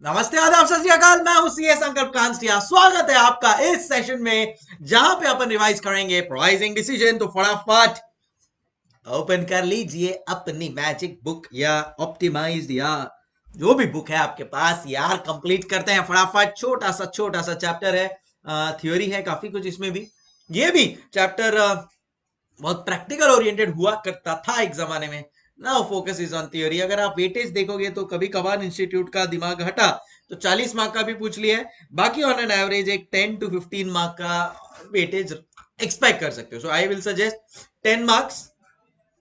नमस्ते, आदाब, सत श्री अकाल। मैं हूं सीए संकल्प कांस्टिया। स्वागत है आपका इस सेशन में जहां पे अपन रिवाइज करेंगे प्राइसिंग डिसीजन। तो फटाफट ओपन कर लीजिए अपनी मैजिक बुक या ऑप्टिमाइज्ड या जो भी बुक है आपके पास यार। कंप्लीट करते हैं फटाफट। छोटा सा चैप्टर है, थ्योरी है काफी कुछ इसमें भी। ये भी चैप्टर बहुत प्रैक्टिकल ओरिएंटेड हुआ करता था एक जमाने में। Now focus is on theory. अगर आप वेटेज देखोगे तो कभी कभार इंस्टीट्यूट का दिमाग हटा तो 40 मार्क का भी पूछ लिया है। बाकी ऑन एन एवरेज एक 10 to 15 मार्क का वेटेज एक्सपेक्ट कर सकते हो। सो आई विल सजेस्ट 10 मार्क्स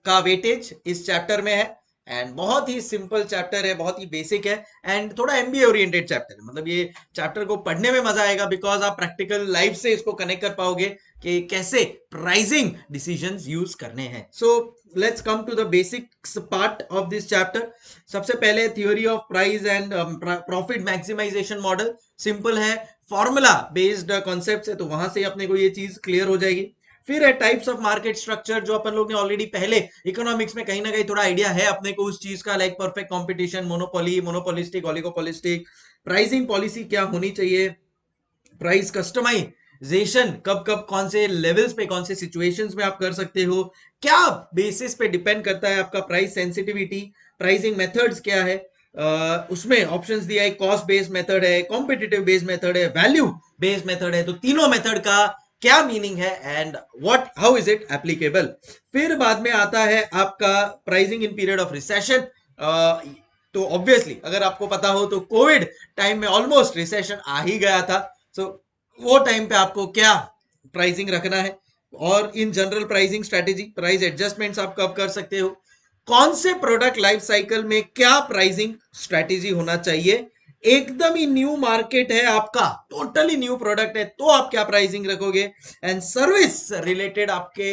का वेटेज इस चैप्टर में है। एंड बहुत ही सिंपल चैप्टर है, बहुत ही बेसिक है एंड थोड़ा एमबीए ओरिएंटेड चैप्टर है। मतलब ये चैप्टर को पढ़ने में मजा आएगा बिकॉज आप प्रैक्टिकल लाइफ से इसको कनेक्ट कर पाओगे कि कैसे प्राइसिंग डिसीजंस यूज करने हैं। So let's come to the basics part of this chapter. सबसे पहले theory of price and profit maximisation model. Simple है, फॉर्मूला बेस्ड कॉन्सेप्ट है, तो वहां से अपने को ये चीज क्लियर हो जाएगी। फिर है टाइप्स ऑफ मार्केट स्ट्रक्चर, जो अपन लोग ने ऑलरेडी पहले इकोनॉमिक्स में कहीं ना कहीं थोड़ा आइडिया है अपने को उस चीज का, like perfect competition, monopoly, monopolistic, oligopolistic. Pricing policy क्या होनी चाहिए, प्राइस कस्टमाइजेशन कब कब कौन से लेवल्स पे कौन से सिचुएशंस में आप कर सकते हो, क्या बेसिस पे डिपेंड करता है आपका प्राइस सेंसिटिविटी, प्राइसिंग मेथड्स क्या है। उसमें ऑप्शंस दिया है, कॉस्ट बेस्ड मेथड है, कॉम्पिटिटिव बेस्ड मेथड है, वैल्यू बेस्ड मेथड है। तो तीनों मेथड का क्या मीनिंग है and what how is it applicable. फिर बाद में आता है आपका pricing in period of recession. तो ऑब्वियसली अगर आपको पता हो तो कोविड टाइम में ऑलमोस्ट रिसेशन आ ही गया था। सो वो टाइम पे आपको क्या प्राइसिंग रखना है, और in general pricing strategy, price adjustments आप कब कर सकते हो, कौन से प्रोडक्ट लाइफ साइकिल में क्या प्राइसिंग स्ट्रेटेजी होना चाहिए, एकदम ही न्यू मार्केट है आपका, टोटली न्यू प्रोडक्ट है तो आप क्या प्राइसिंग रखोगे, एंड सर्विस रिलेटेड आपके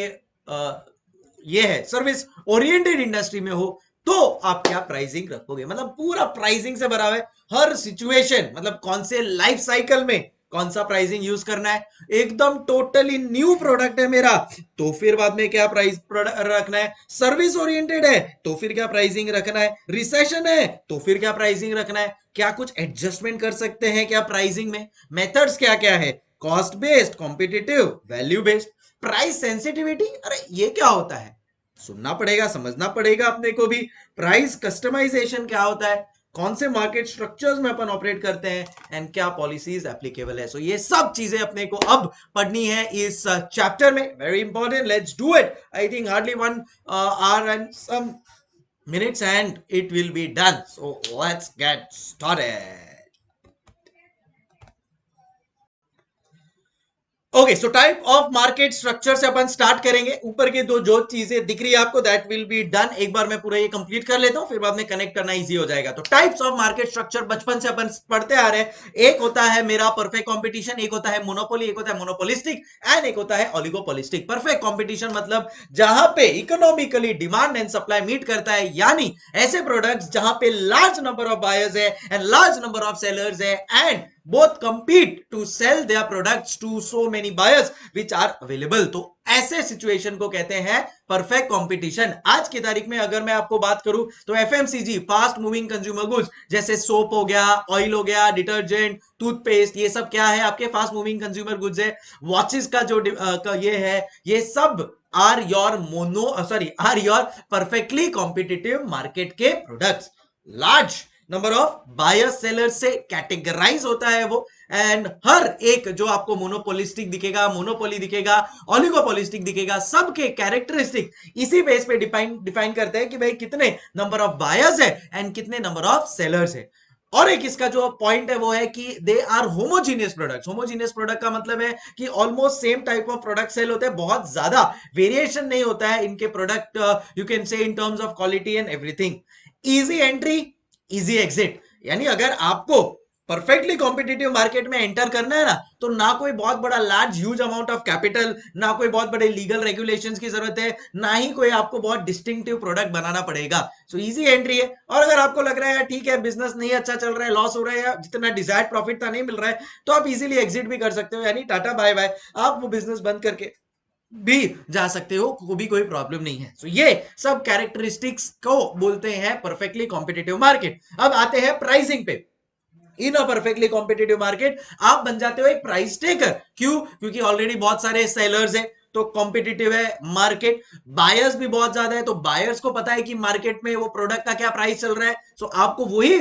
ये है, सर्विस ओरिएंटेड इंडस्ट्री में हो तो आप क्या प्राइसिंग रखोगे। मतलब पूरा प्राइसिंग से भरा हुआ है हर सिचुएशन, मतलब कौन से लाइफ साइकिल में कौन सा प्राइसिंग यूज करना है। एकदम टोटली न्यू प्रोडक्ट है मेरा तो फिर बाद में क्या प्राइस रखना है, सर्विस ओरिएंटेड है तो फिर क्या प्राइसिंग रखना है, रिसेशन है तो फिर क्या प्राइसिंग रखना है, क्या कुछ एडजस्टमेंट कर सकते हैं क्या प्राइसिंग में, मेथड्स क्या क्या है, cost based, competitive, value based, price sensitivity. अरे ये क्या होता है, सुनना पड़ेगा, समझना पड़ेगा अपने को भी। प्राइस कस्टमाइजेशन क्या होता है, कौन से मार्केट स्ट्रक्चर्स में अपन ऑपरेट करते हैं एंड क्या पॉलिसीज एप्लीकेबल है। सो ये सब चीजें अपने को अब पढ़नी है इस चैप्टर में। Very important, let's do it. I think hardly 1 hour and some minutes and it will be done. So let's get started. Okay, so type of market structure से अपन स्टार्ट करेंगे। ऊपर के दो जो चीजें दिख रही है आपको, दैट विल बी डन। एक बार मैं पूरा ये कंप्लीट कर लेता हूं, फिर बाद में कनेक्ट करना इजी हो जाएगा। तो टाइप्स ऑफ मार्केट स्ट्रक्चर बचपन से अपन पढ़ते आ रहे हैं। एक होता है मेरा परफेक्ट कंपटीशन, एक होता है मोनोपोली, एक होता है मोनोपोलिस्टिक एंड एक होता है ओलिगोपोलिस्टिक। परफेक्ट कंपटीशन मतलब जहां पे economically demand and supply meet करता है, यानी ऐसे प्रोडक्ट्स जहां पे लार्ज नंबर ऑफ बायर्स है and large number of sellers है and both compete to sell their products to so many buyers which are available। तो ऐसे सिचुएशन को कहते हैं परफेक्ट कंपटीशन। आज की तारीख में अगर मैं आपको बात करूं तो FMCG, fast moving consumer goods, जैसे सोप हो गया, ऑयल हो गया, डिटर्जेंट, टूथपेस्ट, ये सब क्या है आपके फास्ट मूविंग कंज्यूमर गुड्स है। वॉचेस का जो ये है, ये सब are your are your perfectly competitive market के products. Large number of buyer seller से कैटेगराइज होता है वो, एंड हर एक जो आपको मोनोपोलिस्टिक दिखेगा, मोनोपोली दिखेगा, ओलिगोपोलिस्टिक दिखेगा, सबके कैरेक्टरिस्टिक इसी बेस पे डिफाइन करते हैं कि भाई कितने नंबर ऑफ बायर्स है एंड कितने नंबर ऑफ सेलर्स है। और एक इसका जो पॉइंट है वो है कि they are homogeneous products. Homogeneous product का मतलब है कि almost same type of product sell होते हैं, बहुत ज्यादा वेरिएशन नहीं होता है इनके product, you can say in terms of quality and everything. Easy entry, easy exit, यानी अगर आपको परफेक्टली कॉम्पिटिटिव मार्केट में एंटर करना है ना, तो ना कोई बहुत बड़ा large huge amount of capital, ना कोई बहुत बड़े लीगल रेगुलेशंस की जरूरत है, ना ही कोई आपको बहुत डिस्टिंक्टिव प्रोडक्ट बनाना पड़ेगा। सो इजी एंट्री है। और अगर आपको लग रहा है ठीक है बिजनेस नहीं अच्छा चल रहा है, लॉस हो रहा है या जितना डिजायर्ड प्रॉफिट था नहीं मिल रहा है, तो आप इजीली एग्जिट भी कर सकते हो, यानी टाटा बाय बाय, आप वो बिजनेस बंद करके भी जा सकते हो, को भी कोई प्रॉब्लम नहीं है। सो ये सब कैरेक्टरिस्टिक्स को बोलते हैं परफेक्टली कॉम्पिटिटिव मार्केट। अब आते हैं प्राइसिंग पे। इन अ परफेक्टली कॉम्पिटिटिव मार्केट आप बन जाते हो एक प्राइस टेकर। क्यों? क्योंकि ऑलरेडी बहुत सारे सेलर्स है, तो कॉम्पिटिटिव है मार्केट, बायर्स भी बहुत ज्यादा है, तो बायर्स को पता है कि मार्केट में वो प्रोडक्ट का क्या प्राइस चल रहा है, सो आपको वही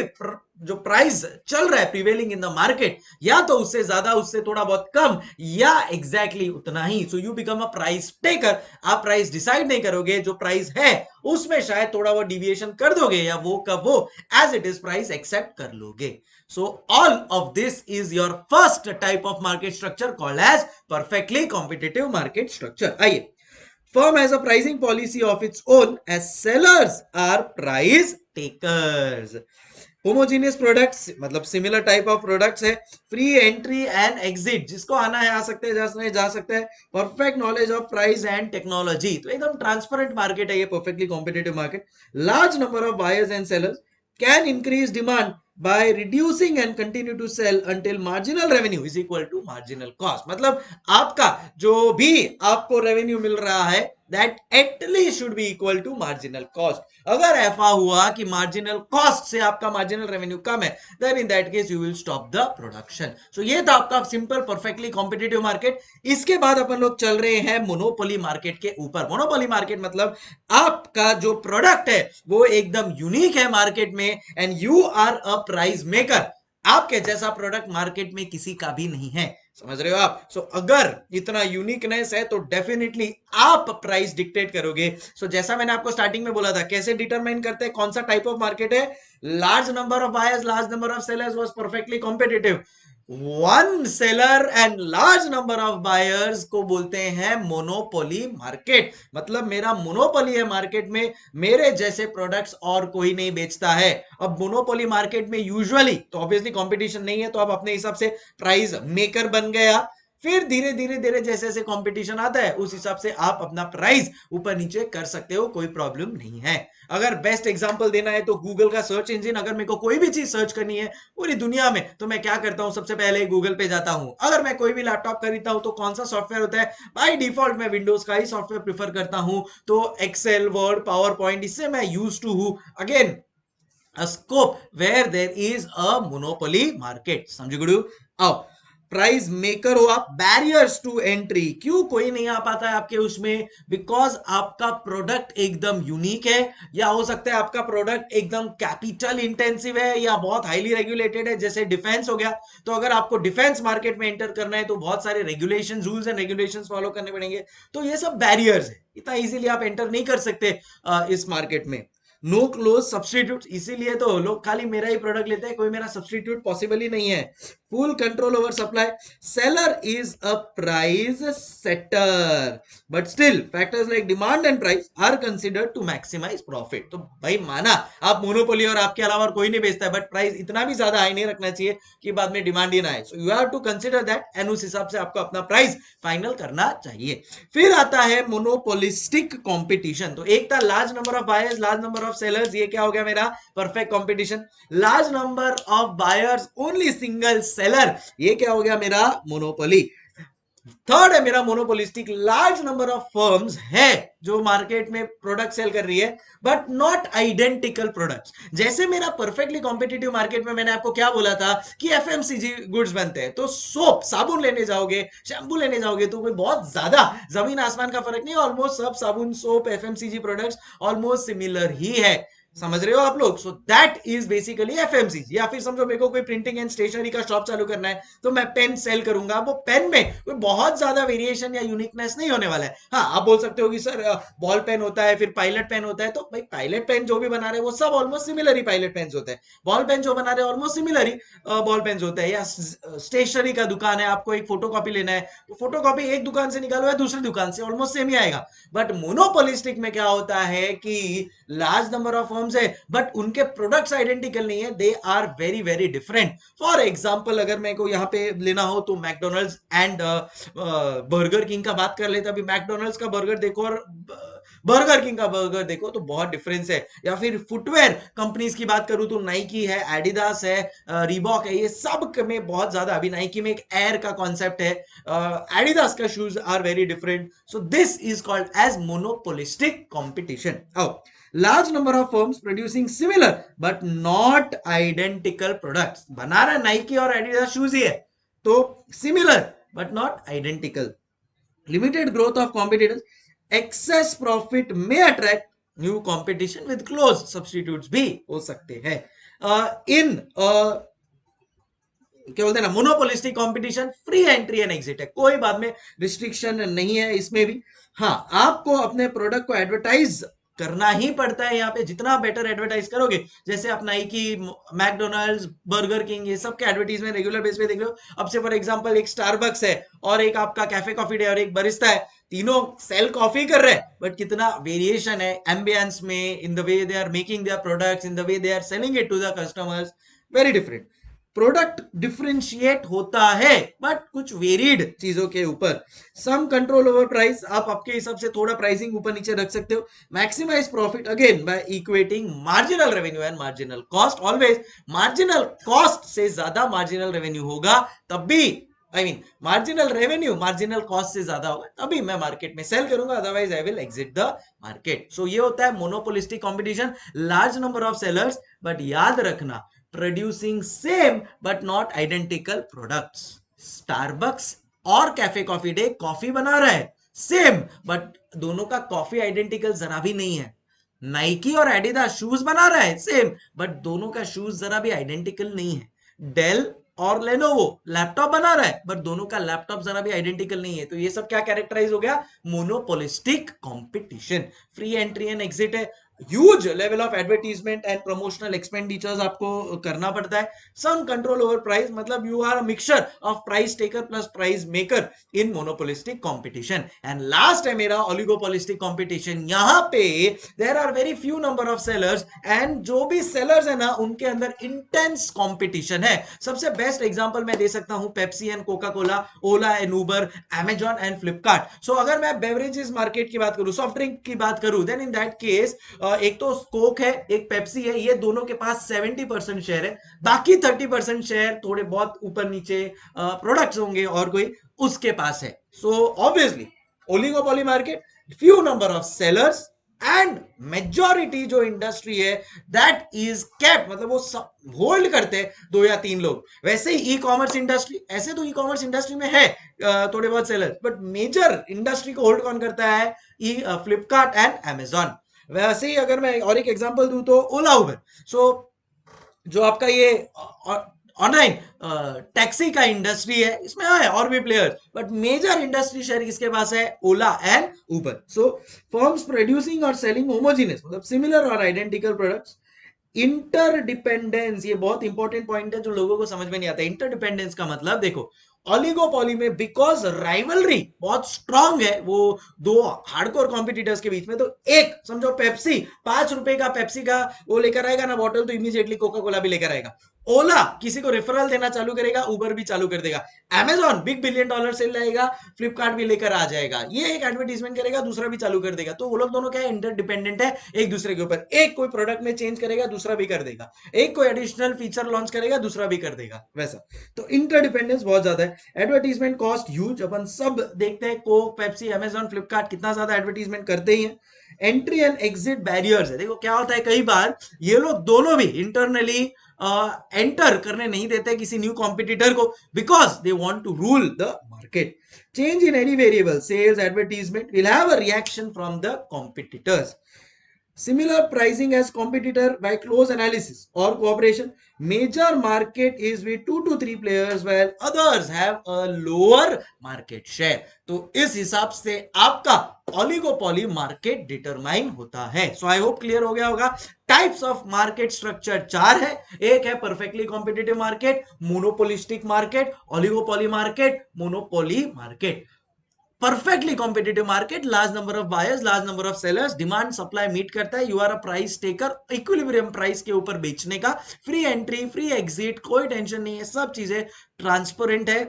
जो प्राइस चल रहा है प्रिवेलिंग इन द मार्केट, या तो उससे ज्यादा, उससे थोड़ा बहुत कम, या एग्जैक्टली उतना ही। So you become a price taker. आप प्राइस डिसाइड नहीं करोगे, जो प्राइस है उसमें शायद थोड़ा वो डिविएशन कर दोगे, या वो कब वो as it is price accept कर लोगे। So all of this is your first type of market structure called as perfectly competitive market structure. आइए, firm has a pricing policy of its own as sellers are price takers. Homogeneous products मतलब similar type of products है, free entry and exit, जिसको आना है आ सकते हैं, जा सकते हैं, perfect knowledge of price and technology, तो एकदम ट्रांसपेरेंट मार्केट है ये perfectly competitive market. Large number of buyers and sellers can increase demand by reducing and continue to sell until marginal revenue is equal to marginal cost। मतलब आपका जो भी आपको revenue मिल रहा है that at least should be equal to marginal cost। अगर ऐसा हुआ कि मार्जिनल कॉस्ट से आपका मार्जिनल रेवेन्यू कम है, then in that case you will stop the production। so ये था आपका सिंपल परफेक्टली कॉम्पिटिटिव मार्केट। इसके बाद अपन लोग चल रहे हैं मोनोपोली मार्केट के ऊपर। मोनोपोली मार्केट मतलब आपका जो प्रोडक्ट है वो एकदम यूनिक है मार्केट में, and you are a price maker. आपके जैसा प्रोडक्ट मार्केट में किसी का भी नहीं है, समझ रहे हो आप? सो अगर इतना यूनिकनेस है तो डेफिनेटली आप प्राइस डिक्टेट करोगे। सो जैसा मैंने आपको स्टार्टिंग में बोला था, कैसे डिटरमाइन करते हैं कौन सा टाइप ऑफ मार्केट है? Large number of buyers, large number of sellers was perfectly competitive. One seller and large number of buyers को बोलते हैं मोनोपोली मार्केट। मतलब मेरा मोनोपोली है मार्केट में, मेरे जैसे प्रोडक्ट्स और कोई नहीं बेचता है। अब मोनोपोली मार्केट में यूजुअली तो ऑब्वियसली कंपटीशन नहीं है, तो आप अपने हिसाब से प्राइस मेकर बन गया। फिर धीरे धीरे धीरे जैसे जैसे कंपटीशन आता है उस हिसाब से आप अपना प्राइस ऊपर नीचे कर सकते हो, कोई प्रॉब्लम नहीं है। अगर बेस्ट एग्जांपल देना है तो गूगल का सर्च इंजन, अगर मेरे को कोई भी चीज सर्च करनी है पूरी दुनिया में, तो मैं क्या करता हूं? सबसे पहले गूगल पे जाता हूं। अगर मैं कोई भी लैपटॉप खरीदता हूं तो कौन सा सॉफ्टवेयर होता है? बाय डिफॉल्ट मैं विंडोज का ही सॉफ्टवेयर प्रीफर करता हूं। तो एक्सेल, वर्ड, पावर पॉइंट, इससे मैं यूज टू हूं। Again a scope where there is a monopoly market। समझ गुरु? आओ, प्राइस मेकर हो आप, बैरियर्स टू एंट्री, क्यों कोई नहीं आ पाता है आपके उसमें? बिकॉज आपका प्रोडक्ट एकदम यूनिक है, या हो सकता है आपका प्रोडक्ट एकदम कैपिटल इंटेंसिव है, या बहुत हाईली रेगुलेटेड है, जैसे डिफेंस हो गया। तो अगर आपको डिफेंस मार्केट में एंटर करना है तो बहुत सारे regulation, rules and regulation follow करने पड़ेंगे। तो ये सब बैरियर्स है, इतना इजीली आप एंटर नहीं कर सकते इस मार्केट में। नो क्लोज सब्सटीट्यूट, इसीलिए तो लोग खाली मेरा ही प्रोडक्ट लेते हैं, कोई मेरा सब्सटीट्यूट पॉसिबल ही नहीं है। Full control over supply, seller is a price setter, but still factors like demand and price are considered to maximise profit. तो भाई माना आप मोनोपोली और आपके अलावा कोई नहीं बेचता है, बट प्राइस इतना भी ज्यादा हाई नहीं रखना चाहिए कि बाद में डिमांड ही ना आए। So you have to consider that, and उस हिसाब से आपको अपना प्राइस फाइनल करना चाहिए। फिर आता है मोनोपोलिस्टिक कंपटीशन। तो एक था large number of buyers, large number of sellers, ये क्या हो गया मेरा? Perfect competition. Large number of buyers, only single seller, ये क्या हो गया मेरा? मोनोपोली। थर्ड है मेरा monopolistic, large number of firms है जो मार्केट में प्रोडक्ट सेल कर रही है, बट नॉट आइडेंटिकल प्रोडक्ट्स। जैसे मेरा परफेक्टली कॉम्पिटिटिव मार्केट में मैंने आपको क्या बोला था कि एफएमसीजी गुड्स बनते हैं, तो सोप, साबुन लेने जाओगे, शैम्पू लेने जाओगे तो कोई बहुत ज्यादा जमीन आसमान का फर्क नहीं है। ऑलमोस्ट सब साबुन, soap, FMCG products almost similar ही है, समझ रहे हो आप लोग? So that is basically FMCG. या फिर समझो मेरे को कोई प्रिंटिंग एंड स्टेशनरी का शॉप चालू करना है, तो मैं पेन सेल करूंगा। वो पेन में कोई बहुत ज्यादा वेरिएशन या यूनिकनेस नहीं होने वाला है। हाँ, आप बोल सकते हो कि सर बॉल पेन होता है, फिर पायलट पेन होता है, तो भाई पायलट पेन जो भी बना रहे हैं वो सब ऑलमोस्ट सिमिलर ही पायलट पेन होते हैं। बॉल पेन जो बना रहे हैं ऑलमोस्ट सिमिलर ही बॉल पेन होते हैं। या स्टेशनरी का दुकान है, आपको एक फोटोकॉपी लेना है, तो फोटोकॉपी एक दुकान से निकालो या दूसरी दुकान से, ऑलमोस्ट सेम ही आएगा। बट मोनोपोलिस्टिक में क्या होता है कि लार्ज नंबर ऑफ फर्म्स है, बट उनके प्रोडक्ट्स आइडेंटिकल नहीं है, they are very very different. For example अगर मेरे को यहाँ पे लेना हो तो मैकडोनल्ड्स एंड बर्गर किंग का बात कर लेते। अभी मैकडोनल्ड्स का बर्गर देखो और बर्गर किंग का बर्गर देखो तो बहुत डिफरेंस है। या फिर फुटवेयर कंपनीज की बात करूं तो नाइकी है, एडिडास है, रीबॉक है, ये सब में बहुत ज्यादा, अभी नाइकी में एक एयर का कॉन्सेप्ट है, एडिडास का shoes are very different. So this is called as monopolistic competition. Large number of firms producing similar but not identical products. बना रहा नाइकी और एडिडास शूज ही है, तो similar but not identical. Limited growth of competitors, excess profit में attract new competition with close substitutes भी हो सकते हैं। इन क्या बोलते हैं ना, monopolistic competition free entry and exit है, कोई बाद में रिस्ट्रिक्शन नहीं है इसमें भी। हाँ, आपको अपने प्रोडक्ट को एडवर्टाइज करना ही पड़ता है यहाँ पे, जितना बेटर एडवर्टाइज करोगे। जैसे आप नाइकी, मैकडोनल्ड्स, बर्गर किंग, ये सब के एडवर्टीजमेंट रेगुलर बेस पे देख लो। अब से फॉर एग्जांपल एक स्टारबक्स है और एक आपका कैफे कॉफी डे और एक बरिस्ता है, तीनों सेल कॉफी कर रहे हैं, बट कितना वेरिएशन है एम्बियंस में, in the way they are making their products, in the way they are selling it to the customers, very different. Product differentiate होता है बट कुछ वेरिड चीजों के ऊपर। सम कंट्रोल ओवर प्राइस, आप आपके हिसाब से थोड़ा प्राइसिंग ऊपर नीचे रख सकते हो। Maximise profit again by equating marginal revenue and marginal cost. Always marginal cost से ज्यादा मार्जिनल रेवेन्यू होगा तभी, मार्जिनल रेवेन्यू मार्जिनल कॉस्ट से ज्यादा होगा तभी मैं मार्केट में सेल करूंगा, otherwise I will exit the market. So ये होता है monopolistic competition, large number of sellers, but याद रखना producing same but not identical products. Starbucks और कैफे कॉफी डे कॉफी बना रहा है सेम, बट दोनों का कॉफी आइडेंटिकल जरा भी नहीं है। नाइकी और एडिडास शूज बना रहा है सेम, बट दोनों का शूज जरा भी आइडेंटिकल नहीं है। डेल और लेनोवो लैपटॉप बना रहा है, बट दोनों का लैपटॉप जरा भी आइडेंटिकल नहीं है। तो ये सब क्या कैरेक्टराइज हो गया? Monopolistic competition. Free entry and exit है, huge level of advertisement and promotional expenditures आपको करना पड़ता है। सम कंट्रोल ओवर प्राइस, मतलब you are a mixture of price taker plus price maker in monopolistic competition. And last है मेरा oligopolistic competition. यहां पे there are very few number of sellers, and जो भी सेलर्स है ना उनके अंदर इंटेंस कंपटीशन है। सबसे बेस्ट एग्जांपल मैं दे सकता हूं Pepsi and Coca Cola, Ola and Uber, Amazon and Flipkart. So अगर मैं बेवरेजेस मार्केट की बात करूं, सॉफ्ट ड्रिंक की बात करूं, देन इन दैट केस एक तो कोक है, एक पेप्सी है, ये दोनों के पास 70% शेयर है। बाकी 30% शेयर थोड़े बहुत ऊपर नीचे प्रोडक्ट्स होंगे और कोई उसके पास है। So obviously oligopoly market, few number of sellers and majority जो इंडस्ट्री है दैट इज कैप्ड, मतलब वो होल्ड करते हैं 2 या 3 लोग। वैसे ही ई कॉमर्स इंडस्ट्री, ऐसे तो ई कॉमर्स इंडस्ट्री में है थोड़े बहुत सेलर्स, बट मेजर इंडस्ट्री को होल्ड कौन करता है? Flipkart and Amazon. वैसे ही अगर मैं और एक एग्जांपल दूं तो ओला उबर। सो जो आपका ये ऑनलाइन टैक्सी का इंडस्ट्री है, इसमें है और भी players, but major industry share किसके पास है? Ola and Uber. So firms producing और सेलिंग होमोजीनियस, मतलब सिमिलर और आइडेंटिकल प्रोडक्ट्स। इंटरडिपेंडेंस, ये बहुत इंपॉर्टेंट पॉइंट है जो लोगों को समझ में नहीं आता। इंटरडिपेंडेंस का मतलब देखो, ऑलिगोपॉली में बिकॉज राइवलरी बहुत स्ट्रांग है वो दो हार्डकोर कॉम्पिटिटर्स के बीच में, तो एक समझो पेप्सी, 5 रुपए का पेप्सी का वो लेकर आएगा ना बॉटल, तो इमीडिएटली कोका कोला भी लेकर आएगा। ओला किसी को रेफरल देना चालू करेगा, उबर भी चालू कर देगा। अमेजॉन बिग $1 बिलियन सेल लाएगा, फ्लिपकार्ट भी लेकर आ जाएगा। ये एक एडवर्टीजमेंट करेगा, दूसरा भी चालू कर देगा। तो वो लोग दोनों क्या है? इंटरडिपेंडेंट है एक दूसरे के ऊपर। एक कोई प्रोडक्ट में चेंज करेगा, दूसरा भी कर देगा। एक कोई एडिशनल फीचर लॉन्च करेगा, दूसरा भी कर देगा, वैसा। तो इंटरडिपेंडेंस बहुत ज्यादा है। एडवर्टीजमेंट कॉस्ट ह्यूज, अपन सब देखते हैं कोक, पेप्सी, अमेजॉन, फ्लिपकार्ट कितना ज्यादा एडवर्टीजमेंट करते ही हैं। एंट्री एंड एग्जिट बैरियर्स है, देखो क्या होता है, कई बार ये लोग दोनों भी इंटरनली एंटर करने नहीं देते किसी न्यू कॉम्पिटिटर को, because they want to rule the market. Change in any variable, sales, advertisement will have a reaction from the competitors. Similar pricing as competitor by close analysis or cooperation. Major market is with 2 to 3 players while others have a lower market share. तो इस हिसाब से आपका oligopoly market determine होता है। सो I hope clear हो गया होगा। टाइप्स ऑफ मार्केट स्ट्रक्चर 4 है। एक है perfectly competitive market, monopolistic market, oligopoly market, monopoly market. Perfectly competitive market, large number of buyers, large number of sellers, demand supply meet करता है, you are a price taker, equilibrium price के ऊपर बेचने का, free entry, free exit, कोई tension नहीं है, सब चीजें ट्रांसपेरेंट है,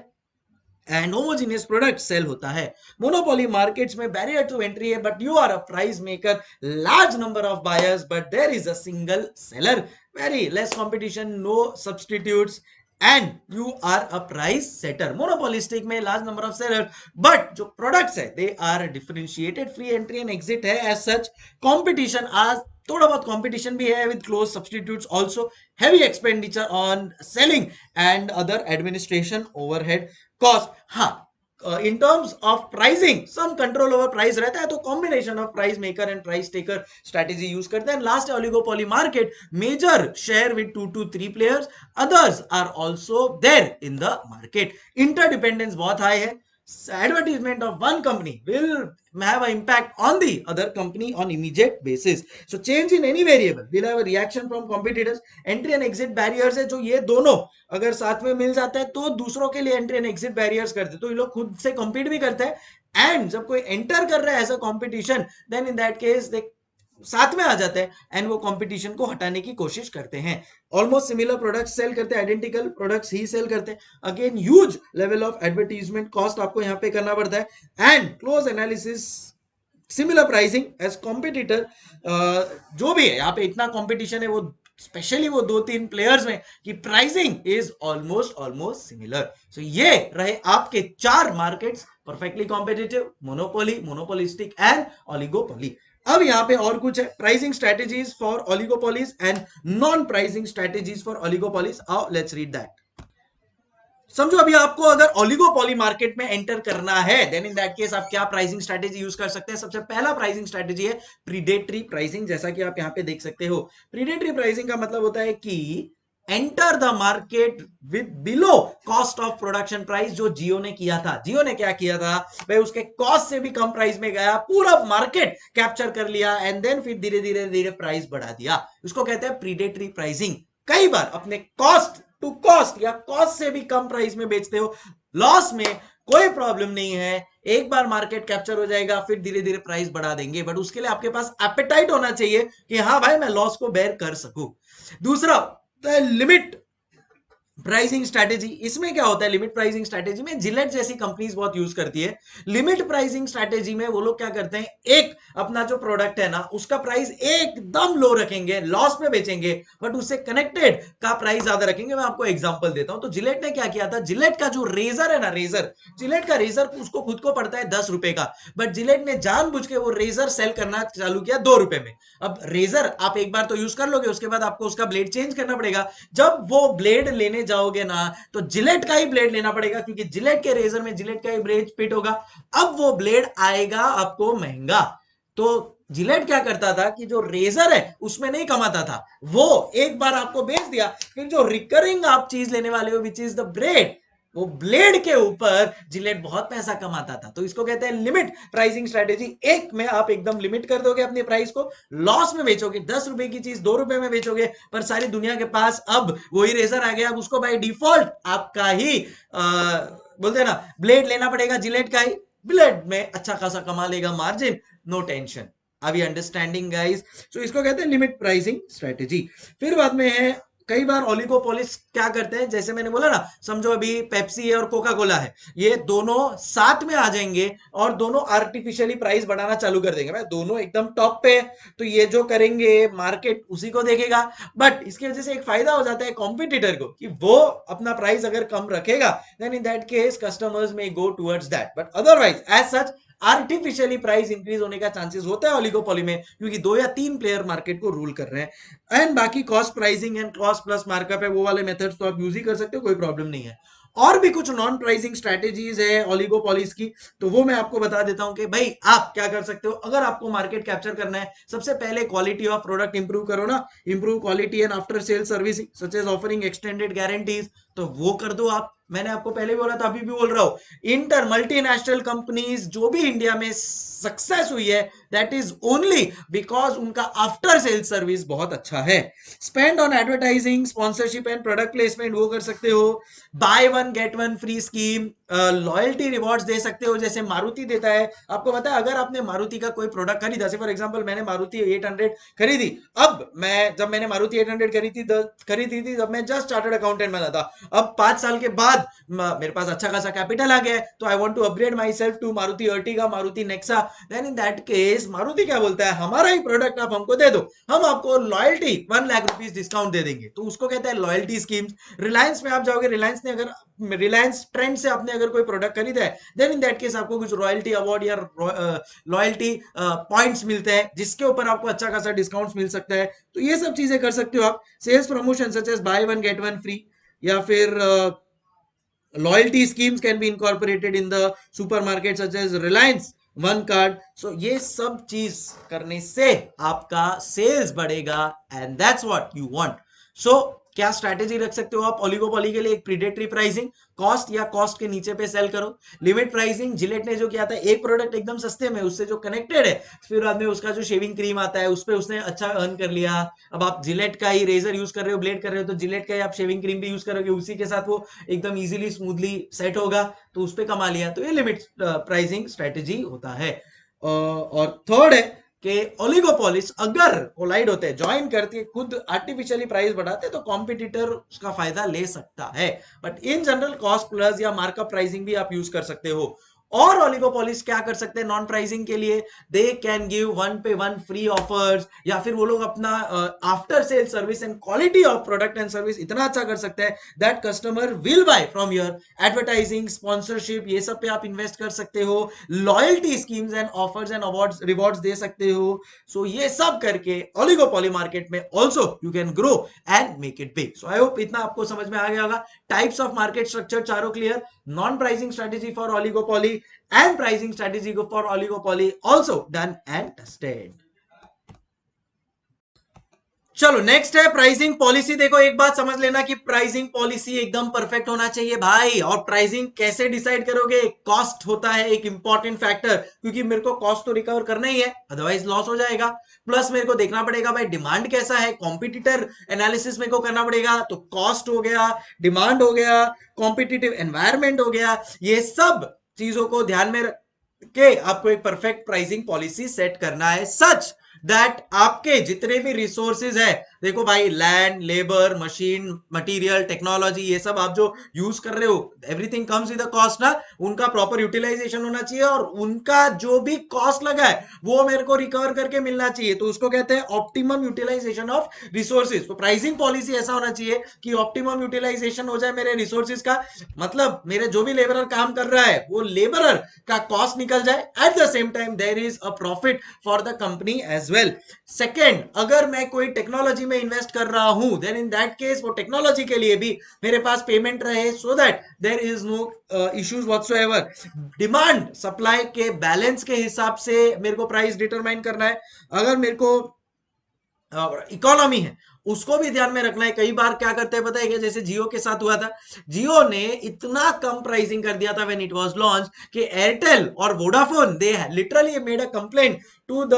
एंड होमोजीनियस प्रोडक्ट सेल होता है। मोनोपोली मार्केट्स में बैरियर टू एंट्री है, but you are a price maker, large number of buyers but there is a single seller, very less competition, no substitutes, and you are a price setter. Monopolistic में large number of seller, but जो products है they are differentiated, free entry and exit है as such. Competition आज थोड़ा बहुत competition भी है with close substitutes also, heavy expenditure on selling and other administration overhead cost. हाँ, in terms of pricing some control over price रहता है, तो combination of price maker and price taker strategy use करते हैं। last oligopoly market major share with 2 to 3 players, others are also there in the market, interdependence बहुत high है, advertisement of one company will have an impact on the other company on immediate basis, so change in any variable will have a reaction from competitors, entry and exit barriers है, जो ये दोनों अगर साथ में मिल जाता है तो दूसरों के लिए एंट्री एंड एग्जिट बैरियर्स करते हैं, तो ये लोग खुद से कॉम्पीट भी करते हैं, एंड जब कोई एंटर कर रहा है as a competition then in that case they साथ में आ जाते हैं एंड वो कंपटीशन को हटाने की कोशिश करते हैं। ऑलमोस्ट सिमिलर प्रोडक्ट्स सेल करते हैं, आइडेंटिकल प्रोडक्ट्स ही सेल करते हैं, again huge level of advertisement cost आपको यहाँ पे करना पड़ता है, and close analysis similar pricing as competitor. जो भी है यहाँ पे इतना कॉम्पिटिशन है वो स्पेशली वो 2-3 प्लेयर्स में कि pricing is almost similar. So ये रहे आपके 4 markets, perfectly competitive, monopoly, monopolistic and oligopoly. अब यहाँ पे और कुछ है, pricing strategies for oligopolies and non pricing strategies for oligopolies. आओ लेट्स रीड दैट। समझो अभी आपको अगर ओलिगोपोली मार्केट में एंटर करना है देन इन दैट केस आप क्या प्राइसिंग स्ट्रेटेजी यूज कर सकते हैं। सबसे पहला प्राइसिंग स्ट्रेटेजी है प्रीडेटरी प्राइसिंग, जैसा कि आप यहाँ पे देख सकते हो। प्रीडेटरी प्राइसिंग का मतलब होता है कि enter the market with below cost of production price, जो जियो ने किया था। जियो ने क्या किया था भाई, उसके कॉस्ट से भी कम प्राइस में गया, पूरा मार्केट कैप्चर कर लिया एंड देन फिर धीरे धीरे धीरे प्राइस बढ़ा दिया। उसको कहते हैं प्रीडेटरी प्राइसिंग। कई बार अपने कॉस्ट टू कॉस्ट या कॉस्ट से भी कम प्राइस में बेचते हो, लॉस में कोई प्रॉब्लम नहीं है, एक बार मार्केट कैप्चर हो जाएगा फिर धीरे धीरे प्राइस बढ़ा देंगे, बट उसके लिए आपके पास एपेटाइट होना चाहिए कि हाँ भाई मैं लॉस को बेयर कर सकूं। दूसरा लिमिट प्राइसिंग स्ट्रैटेजी। इसमें क्या होता है लिमिट प्राइसिंग स्ट्रैटेजी में, जिलेट जैसी कंपनीज बहुत यूज करती है। लिमिट प्राइसिंग स्ट्रैटेजी में वो लोग क्या करते हैं, एक अपना जो प्रोडक्ट है ना उसका प्राइस एकदम लो रखेंगे, लॉस में बेचेंगे, बट उससे कनेक्टेड का प्राइस ज्यादा रखेंगे। मैं आपको एग्जांपल देता हूं। तो जिलेट ने क्या किया था, जिलेट का जो रेजर है ना, रेजर, जिलेट का रेजर उसको खुद को पड़ता है 10 रुपए का, बट जिलेट ने जानबूझ के वो रेजर सेल करना चालू किया 2 रुपए में। अब रेजर आप एक बार तो यूज कर लोगे, उसके बाद आपको उसका ब्लेड चेंज करना पड़ेगा। जब वो ब्लेड लेने जाओगे ना तो जिलेट का ही ब्लेड लेना पड़ेगा, क्योंकि जिलेट के रेजर में जिलेट का ही ब्लेड फिट होगा। अब वो ब्लेड आएगा आपको महंगा। तो जिलेट क्या करता था कि जो रेजर है उसमें नहीं कमाता था, वो एक बार आपको बेच दिया, फिर जो रिकरिंग आप चीज लेने वाले हो विच इज द ब्लेड, वो ब्लेड के ऊपर जिलेट बहुत पैसा कमाता था। तो इसको कहते हैं लिमिट प्राइसिंग स्ट्रेटेजी। एक में आप एकदम लिमिट कर दोगे अपने प्राइस को, लॉस में बेचोगे, 10 रुपए की चीज 2 रुपए में बेचोगे, पर सारी दुनिया के पास अब वही रेजर आ गया, अब उसको बाय डिफॉल्ट आपका ही बोलते हैं ना ब्लेड लेना पड़ेगा, जिलेट का ही। ब्लेड में अच्छा खासा कमा लेगा margin, no tension. Are we understanding guys? So इसको कहते हैं लिमिट प्राइसिंग स्ट्रेटेजी। फिर बाद में है कई बार ओलिगोपोलिस क्या करते हैं, जैसे मैंने बोला ना, समझो अभी पेप्सी है और कोका कोला है, ये दोनों साथ में आ जाएंगे और दोनों आर्टिफिशियली प्राइस बढ़ाना चालू कर देंगे। भाई दोनों एकदम टॉप पे है, तो ये जो करेंगे मार्केट उसी को देखेगा। बट इसकी वजह से एक फायदा हो जाता है कॉम्पिटिटर को कि वो अपना प्राइस अगर कम रखेगा then in that case customers में go towards that. But otherwise as such artificially price increase होने का चांसेस होता है ओलिगोपोली में, क्योंकि 2 या 3 प्लेयर मार्केट को रूल कर रहे हैं। एंड बाकी cost pricing and cost plus markup है, वो वाले मेथड्स तो आप यूज ही कर सकते हो, कोई प्रॉब्लम नहीं है। और भी कुछ नॉन प्राइसिंग स्ट्रेटेजीज है ओलिगोपोलीज की, तो वो मैं आपको बता देता हूं कि भाई आप क्या कर सकते हो अगर आपको मार्केट कैप्चर करना है। सबसे पहले क्वालिटी ऑफ प्रोडक्ट इंप्रूव करो ना, improve quality and after sale service such as offering extended guarantees, तो वो कर दो आप। मैंने आपको पहले भी बोला था, अभी भी बोल रहा हूं, इंटर मल्टीनेशनल कंपनीज जो भी इंडिया में सक्सेस हुई है दैट इज ओनली बिकॉज उनका आफ्टर सेल सर्विस बहुत अच्छा है। Spend on advertising, sponsorship and product placement वो कर सकते हो। Buy one get one free scheme, loyalty rewards दे सकते हो, जैसे मारुति देता है। आपको पता है अगर आपने मारुति का कोई प्रोडक्ट खरीदा, जैसे फॉर एग्जांपल मैंने मारुति 800 खरीदी, अब जब मैंने मारुति 800 खरीदी थी जब मैं जस्ट चार्टर्ड अकाउंटेंट बना था, अब 5 साल के बाद बाद मेरे पास अच्छा खासा कैपिटल आ गया है, तो I want to upgrade myself to Maruti Ertiga, Maruti Nexa, then in that case Maruti क्या बोलता है, हमारा ही प्रोडक्ट आप हमको दे दो, हम आपको लॉयल्टी 1 लाख रुपीज डिस्काउंट दे देंगे। तो उसको कहते हैं लॉयल्टी स्कीम्स। रिलायंस में आप जाओगे, रिलायंस ने अगर रिलायंस ट्रेंड से आपने अगर कोई प्रोडक्ट खरीदा है, देन इन दैट केस आपको कुछ रॉयल्टी अवार्ड या लॉयल्टी पॉइंट्स मिलते हैं, जिसके ऊपर आपको अच्छा खासा डिस्काउंट मिल सकता है। तो ये सब चीजें कर सकते हो आप। Sales promotion such as buy one get one free, या फिर loyalty schemes can be incorporated in the supermarket such as Reliance One Card. So ये सब चीज करने से आपका सेल्स बढ़ेगा, and that's what you want. So क्या स्ट्रैटेजी रख सकते हो आप ओलिगोपोली के लिए? एक प्रीडेटरी प्राइसिंग, कॉस्ट या कॉस्ट के नीचे पे सेल करो। लिमिट प्राइसिंग, जिलेट ने जो किया था, एक प्रोडक्ट एकदम सस्ते में उससे जो कनेक्टेड है, फिर बाद में उसका जो शेविंग क्रीम आता है उस पे उसने अच्छा अर्न कर लिया। अब आप जिलेट का ही रेजर यूज कर रहे हो, ब्लेड कर रहे हो, तो जिलेट का ही आप शेविंग क्रीम भी यूज करोगे, उसी के साथ वो एकदम इजीली स्मूथली सेट होगा, तो उस पे कमा लिया। तो ये लिमिट प्राइसिंग स्ट्रेटेजी होता है। और थर्ड है कि ओलिगोपोलिस अगर कोलाइड होते हैं, ज्वाइन करती है, खुद आर्टिफिशियली प्राइस बढ़ाते हैं, तो कॉम्पिटिटर उसका फायदा ले सकता है। But in general cost plus या मार्कअप प्राइसिंग भी आप यूज कर सकते हो। और ओलिगोपोलिस क्या कर सकते हैं नॉन प्राइसिंग के लिए? दे कैन गिव 1 पे 1 फ्री ऑफर्स, या फिर वो लोग अपना after sale service and quality of product and service इतना अच्छा कर सकते हैं that customer will buy from your. Advertising, sponsorship, ये सब पे आप इन्वेस्ट कर सकते हो। Loyalty schemes and offers and awards rewards दे सकते हो। सो ये सब करके ओलिगोपोली मार्केट में also you can grow and make it big. So I hope इतना आपको समझ में आ गया होगा। टाइप्स ऑफ मार्केट स्ट्रक्चर चारों clear, non pricing strategy for oligopoly and pricing strategy for oligopoly also done and tested. चलो नेक्स्ट है प्राइसिंग पॉलिसी। देखो एक बात समझ लेना कि प्राइसिंग पॉलिसी एकदम परफेक्ट होना चाहिए भाई। और प्राइसिंग कैसे डिसाइड करोगे? कॉस्ट होता है एक इंपॉर्टेंट फैक्टर, क्योंकि मेरे को कॉस्ट तो रिकवर करना ही है, अदरवाइज लॉस हो जाएगा। प्लस मेरे को देखना पड़ेगा भाई डिमांड कैसा है, कॉम्पिटिटर एनालिसिस मेरे को करना पड़ेगा। तो कॉस्ट हो गया, डिमांड हो गया, कॉम्पिटिटिव एनवायरमेंट हो गया, ये सब चीजों को ध्यान में रख के आपको एक परफेक्ट प्राइसिंग पॉलिसी सेट करना है, सच दैट आपके जितने भी रिसोर्सेज है, देखो भाई land, labour, machine, material, technology, ये सब आप जो यूज कर रहे हो, everything comes with a cost ना, उनका प्रॉपर यूटिलाइजेशन होना चाहिए, और उनका जो भी कॉस्ट लगा है वो मेरे को रिकवर करके मिलना चाहिए। तो उसको कहते हैं ऑप्टिमम यूटिलाइजेशन ऑफ रिसोर्सेज। तो प्राइसिंग पॉलिसी ऐसा होना चाहिए कि ऑप्टिमम यूटिलाइजेशन हो जाए मेरे रिसोर्सेज का, मतलब मेरे जो भी लेबरर काम कर रहा है वो लेबरर का कॉस्ट निकल जाए, at the same time there is a profit for the company as well. Second, अगर मैं कोई टेक्नोलॉजी में इन्वेस्ट कर रहा हूं, देन इन दैट केस वो टेक्नोलॉजी के लिए भी मेरे पास पेमेंट रहे, so that there is no issues whatsoever. Demand supply के बैलेंस के हिसाब से मेरे को प्राइस डिटरमाइन करना है। अगर मेरे को इकोनॉमी है उसको भी ध्यान में रखना है। कई बार क्या करते हैं पता है क्या? जैसे जियो के साथ हुआ था, जियो ने इतना कम प्राइसिंग कर दिया था व्हेन इट वाज लॉन्च कि एयरटेल और Vodafone they literally made a complaint to the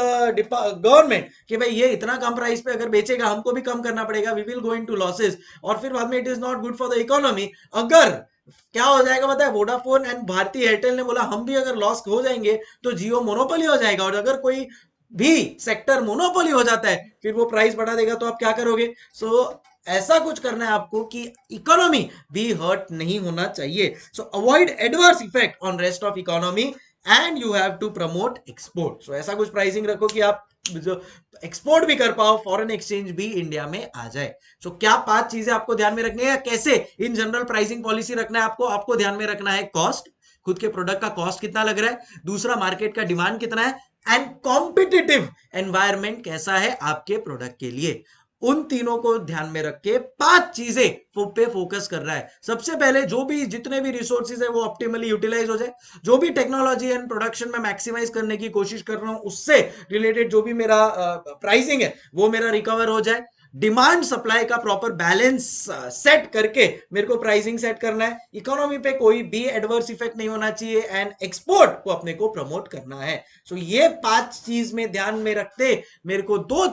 government कि भाई ये इतना कम प्राइस पे अगर बेचेगा हमको भी कम करना पड़ेगा, we will go into losses, और फिर बाद में it is not good for the economy. अगर क्या हो जाएगा पता है? वोडाफोन एंड भारतीय एयरटेल ने बोला हम भी अगर लॉस हो जाएंगे तो जियो मोनोपोली हो जाएगा, और अगर कोई भी सेक्टर मोनोपोली हो जाता है फिर वो प्राइस बढ़ा देगा, तो आप क्या करोगे? ऐसा कुछ करना है आपको कि इकोनॉमी भी हर्ट नहीं होना चाहिए। So avoid adverse effect on rest of economy and you have to promote export. ऐसा कुछ प्राइसिंग रखो कि आप जो एक्सपोर्ट भी कर पाओ, फॉरेन एक्सचेंज भी इंडिया में आ जाए। क्या 5 चीजें आपको ध्यान में रखनी है, कैसे इन जनरल प्राइसिंग पॉलिसी रखना है आपको ध्यान में रखना है कॉस्ट, खुद के प्रोडक्ट का कॉस्ट कितना लग रहा है, दूसरा मार्केट का डिमांड कितना है, एंड कॉम्पिटिटिव एनवायरमेंट कैसा है आपके प्रोडक्ट के लिए। उन तीनों को ध्यान में रख के 5 चीजें पे फोकस कर रहा है। सबसे पहले जो भी जितने भी रिसोर्सेज है वो ऑप्टिमली यूटिलाइज हो जाए, जो भी टेक्नोलॉजी एंड प्रोडक्शन में मैक्सिमाइज करने की कोशिश कर रहा हूं उससे रिलेटेड जो भी मेरा प्राइसिंग है वो मेरा रिकवर हो जाए। डिमांड सप्लाई का प्रॉपर बैलेंस सेट करके मेरे को प्राइसिंग सेट करना है। इकोनॉमी पे कोई भी एडवर्स इफेक्ट नहीं होना चाहिए, एंड एक्सपोर्ट को अपने को प्रमोट करना है। ये 5 चीज में ध्यान में रखते मेरे को 2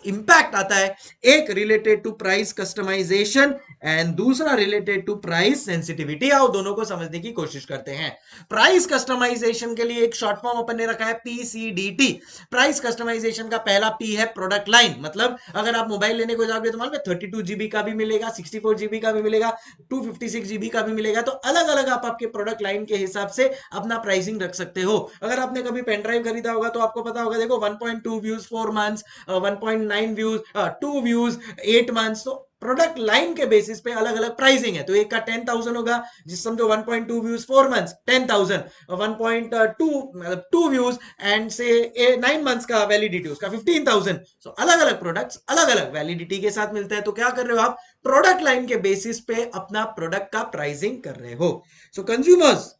इंपैक्ट आता है, एक related to price customization and दूसरा रिलेटेड टू प्राइस सेंसिटिविटी। आओ दोनों को समझने की कोशिश करते हैं। प्राइस कस्टमाइजेशन के लिए एक शॉर्ट फॉर्म अपन ने रखा है पीसीडीटी। प्राइस कस्टमाइजेशन का पहला पी है प्रोडक्ट लाइन, मतलब अगर आप मोबाइल लेने को जाओगे तो मालूम है 32 GB का भी मिलेगा, 64 GB का भी मिलेगा, 256 GB का भी मिलेगा। तो अलग अलग आप आपके प्रोडक्ट लाइन के हिसाब से अपना प्राइसिंग रख सकते हो। अगर आपने कभी पेन ड्राइव खरीदा होगा तो आपको पता होगा, देखो 1.2 views 4 months, 1.9 views 2 views 8 months. तो प्रोडक्ट लाइन के बेसिस पे अलग अलग प्राइसिंग है। तो एक का 10,000 होगा, जिस समझो 1.2 व्यूज 4 मंथ्स 10,000, 1.2 मतलब 2 व्यूज एंड से 9 मंथ्स का वैलिडिटी उसका 15,000। सो अलग अलग प्रोडक्ट्स अलग अलग वैलिडिटी के साथ मिलते हैं। तो क्या कर रहे हो आप, प्रोडक्ट लाइन के बेसिस पे अपना प्रोडक्ट का प्राइसिंग कर रहे हो। सो consumers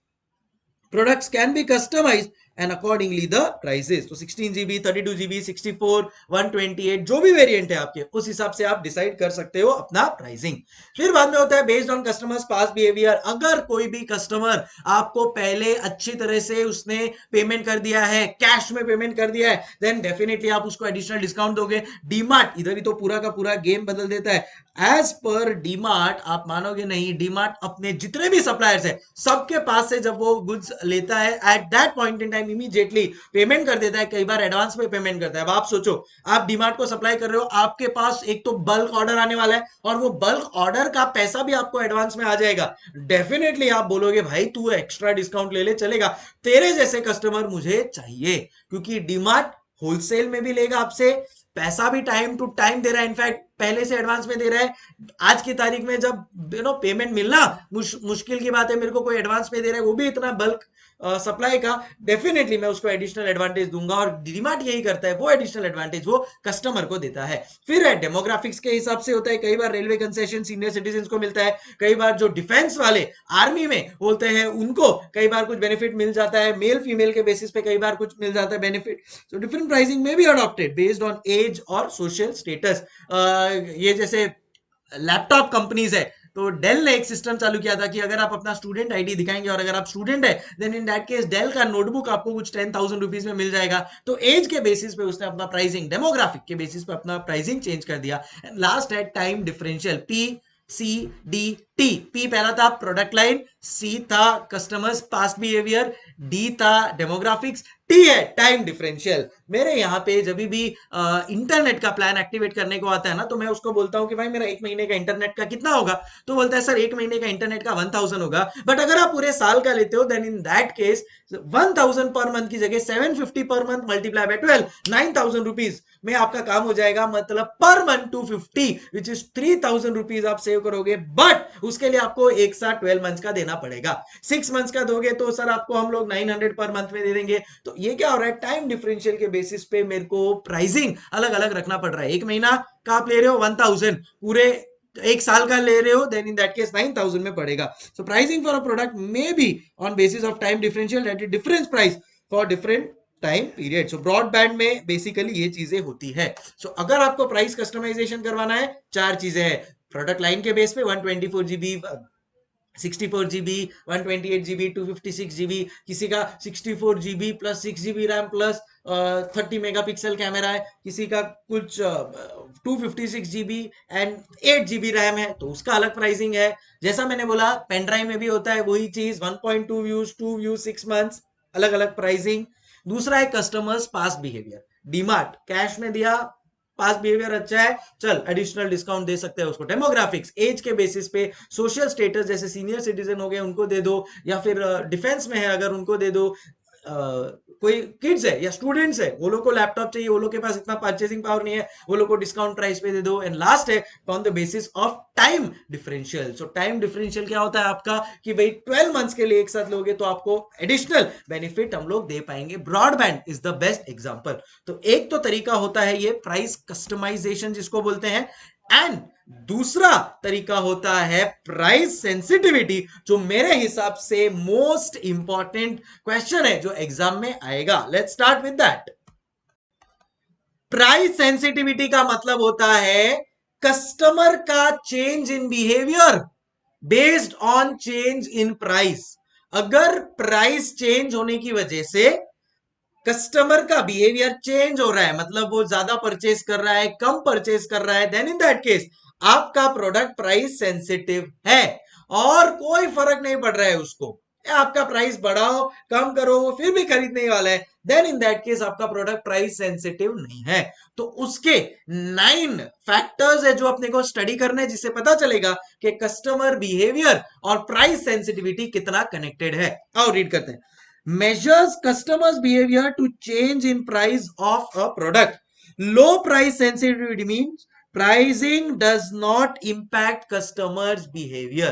products can be customized and accordingly the prices। तो 16 GB 32 GB 64 128 जो भी वेरिएंट है आपके, उस हिसाब से आप डिसाइड कर सकते हो अपना प्राइसिंग। फिर बाद में होता है based on customers pass behaviour. अगर कोई भी कस्टमर आपको पहले अच्छी तरह से उसने पेमेंट कर दिया है, कैश में पेमेंट कर दिया है, देन डेफिनेटली आप उसको एडिशनल डिस्काउंट दोगे। डीमार्ट इधर ही तो पूरा का पूरा गेम बदल देता है। एज पर डीमार्ट, आप मानोगे नहीं, डीमार्ट अपने जितने भी सप्लायर्स है सबके पास से जब वो गुड्स लेता है at that point in time immediately payment कर देता है, कई बार एडवांस में पेमेंट करता है। अब आप सोचो, आप डीमार्ट को सप्लाई कर रहे हो, आपके पास एक तो बल्क ऑर्डर आने वाला है और वो बल्क ऑर्डर का पैसा भी आपको एडवांस में आ जाएगा। डेफिनेटली आप बोलोगे भाई तू एक्स्ट्रा डिस्काउंट ले ले, चलेगा, तेरे जैसे कस्टमर मुझे चाहिए, क्योंकि डीमार्ट होलसेल में भी लेगा आपसे, पैसा भी टाइम टू टाइम दे रहा है, इनफैक्ट पहले से एडवांस में दे रहा है। आज की तारीख में जब पेमेंट मिलना मुश्किल की बात है, मेरे को कोई एडवांस में दे रहा है वो भी इतना बल्क सप्लाई का, डेफिनेटली मैं उसको एडिशनल एडवांटेज दूंगा। और डीमार्ट यही करता है, वो एडिशनल एडवांटेज वो कस्टमर को देता है। फिर है डेमोग्राफिक्स के हिसाब से होता है, कई बार रेलवे कंसेशन सीनियर सिटीजन को मिलता है, कई बार जो डिफेंस वाले आर्मी में होते हैं उनको कई बार कुछ बेनिफिट मिल जाता है, मेल फीमेल के बेसिस पे कई बार कुछ मिल जाता है बेनिफिट। सो डिफरेंट प्राइसिंग में भी अडॉप्टेड बेस्ड ऑन एज और सोशल स्टेटस। ये जैसे लैपटॉप कंपनीज है, तो डेल ने एक सिस्टम चालू किया था कि अगर आप अपना स्टूडेंट आईडी दिखाएंगे और अगर आप स्टूडेंट है then in that case Dell का नोटबुक आपको कुछ 10,000 रुपीज में मिल जाएगा। तो एज के बेसिस पे उसने अपना प्राइसिंग, डेमोग्राफिक के बेसिस पे अपना प्राइसिंग चेंज कर दिया। लास्ट है time differential, P C D T. P पहला था प्रोडक्ट लाइन, सी था कस्टमर्स पास्ट बिहेवियर, डी था डेमोग्राफिक्स, टी है टाइम डिफरेंशियल। मेरे यहाँ पे जब भी इंटरनेट का प्लान एक्टिवेट करने को आता है ना, तो मैं उसको बोलता हूँ कि भाई मेरा 1 महीने का इंटरनेट का कितना होगा, तो बोलता है सर 1 महीने का इंटरनेट का 1,000 होगा। बट अगर आप पूरे साल का लेते हो then in that case 1,000 per month की जगह 750 per month multiply by 12, 9,000 rupees में आपका काम हो जाएगा। मतलब per month 250 which is 3,000 rupees आप सेव करोगे। बट उसके लिए आपको एक साथ 12 मंथ्स का देना पड़ेगा। 6 मंथ्स का दोगे तो सर आपको हम लोग 900 पर मंथ में दे देंगे। तो ये क्या हो रहा है, टाइम डिफरेंशियल के बेसिस पे मेरे को प्राइसिंग अलग अलग रखना पड़ रहा है। 1 महीना का आप ले रहे हो 1,000, पूरे एक साल का ले रहे हो देन इन दैट केस 9,000 में पड़ेगा। So pricing for a product may be on basis of time differential, that is difference price for different time period. So broadband में बेसिकली ये चीजें होती है। सो अगर आपको प्राइस कस्टमाइजेशन करवाना है, 4 चीजें हैं। प्रोडक्ट लाइन के बेस पे 124 GB 64 GB 128 GB 256 GB, किसी का 64 GB plus 6 GB RAM plus 30 megapixel camera है, किसी का कुछ 256 GB एंड 8 GB रैम है, तो उसका अलग प्राइसिंग है। जैसा मैंने बोला पेन ड्राइव में भी होता है वही चीज, 1.2 व्यूज 2 व्यूज 6 मंथ्स, अलग अलग प्राइसिंग। दूसरा है customers past behaviour. DMart cash में दिया, पास्ट बिहेवियर अच्छा है, चल एडिशनल डिस्काउंट दे सकते हैं उसको। डेमोग्राफिक्स एज के बेसिस पे, सोशल स्टेटस जैसे सीनियर सिटीजन हो गए उनको दे दो, या फिर डिफेंस में है अगर उनको दे दो, कोई किड्स है या स्टूडेंट्स है वो लोग को लैपटॉप चाहिए, वो लोग के पास इतना परचेसिंग पावर नहीं है, वो लोग को डिस्काउंट प्राइस पे दे दो। एंड लास्ट है on the basis of time differential. So time differential क्या होता है आपका कि भाई 12 मंथ्स के लिए एक साथ लोगे तो आपको एडिशनल बेनिफिट हम लोग दे पाएंगे। Broadband is the best example. तो एक तो तरीका होता है ये प्राइस कस्टमाइजेशन जिसको बोलते हैं, एंड दूसरा तरीका होता है प्राइस सेंसिटिविटी, जो मेरे हिसाब से मोस्ट इंपॉर्टेंट क्वेश्चन है जो एग्जाम में आएगा। Let's start with that. Price sensitivity का मतलब होता है कस्टमर का change in behaviour based on change in price. अगर प्राइस चेंज होने की वजह से कस्टमर का बिहेवियर चेंज हो रहा है, मतलब वो ज्यादा परचेस कर रहा है, कम परचेस कर रहा है, देन इन दैट केस आपका प्रोडक्ट प्राइस सेंसिटिव है और कोई फर्क नहीं पड़ रहा है उसको, आपका प्राइस बढ़ाओ कम करो वो फिर भी खरीदने ही वाला है, देन इन दैट केस आपका प्रोडक्ट प्राइस सेंसिटिव नहीं है। तो उसके 9 फैक्टर्स है जो अपने को स्टडी करना है, जिससे पता चलेगा कि कस्टमर बिहेवियर और प्राइस सेंसिटिविटी कितना कनेक्टेड है। आओ रीड करते हैं। measures customers behavior to change in price of a product. Low price sensitivity means pricing does not impact customers behavior.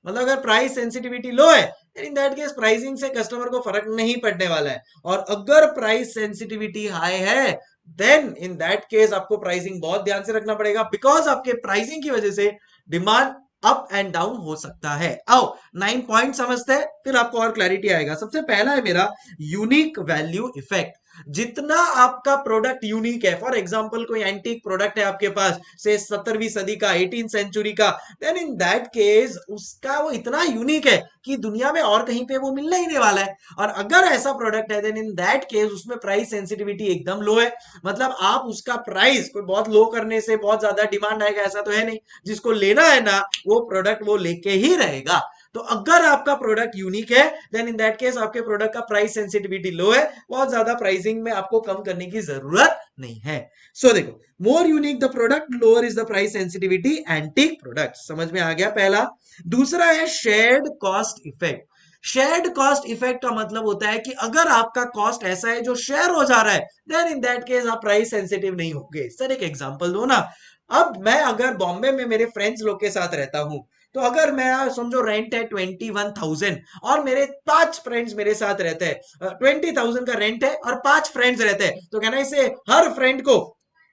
मतलब अगर प्राइस सेंसिटिविटी लो है इन दैट केस प्राइसिंग से कस्टमर को फर्क नहीं पड़ने वाला है, और अगर प्राइस सेंसिटिविटी हाई है देन इन दैट केस आपको प्राइसिंग बहुत ध्यान से रखना पड़ेगा, बिकॉज आपके प्राइसिंग की वजह से डिमांड अप एंड डाउन हो सकता है। आओ 9 पॉइंट समझते हैं, फिर आपको और क्लैरिटी आएगा। सबसे पहला है मेरा यूनिक वैल्यू इफेक्ट। जितना आपका प्रोडक्ट यूनिक है, फॉर एग्जांपल कोई एंटीक प्रोडक्ट है आपके पास से 17वीं सदी का, 18 सेंचुरी का, देन इन दैट केस उसका वो इतना यूनिक है कि दुनिया में और कहीं पे वो मिलने ही नहीं वाला है। और अगर ऐसा प्रोडक्ट है देन इन दैट केस उसमें प्राइस सेंसिटिविटी एकदम लो है, मतलब आप उसका प्राइस कोई बहुत लो करने से बहुत ज्यादा डिमांड आएगा ऐसा तो है नहीं, जिसको लेना है ना वो प्रोडक्ट वो लेके ही रहेगा। तो अगर आपका प्रोडक्ट यूनिक है देन इन दैट केस आपके प्रोडक्ट का प्राइस सेंसिटिविटी लो है, बहुत ज्यादा प्राइसिंग में आपको कम करने की जरूरत नहीं है। सो देखो, मोर unique the product lower is the price sensitivity, antique product समझ में आ गया पहला। दूसरा है shared cost effect. Shared cost effect का मतलब होता है कि अगर आपका कॉस्ट ऐसा है जो शेयर हो जा रहा है देन इन दैट केस आप प्राइस सेंसिटिव नहीं होंगे। सर एक एग्जांपल दो ना। अब मैं अगर बॉम्बे में मेरे फ्रेंड्स लोग के साथ रहता हूं, तो अगर मैं समझो रेंट है 21,000 और मेरे 5 फ्रेंड्स मेरे साथ रहते हैं, 20,000 का रेंट है और 5 फ्रेंड्स रहते हैं, तो कहना इसे हर फ्रेंड को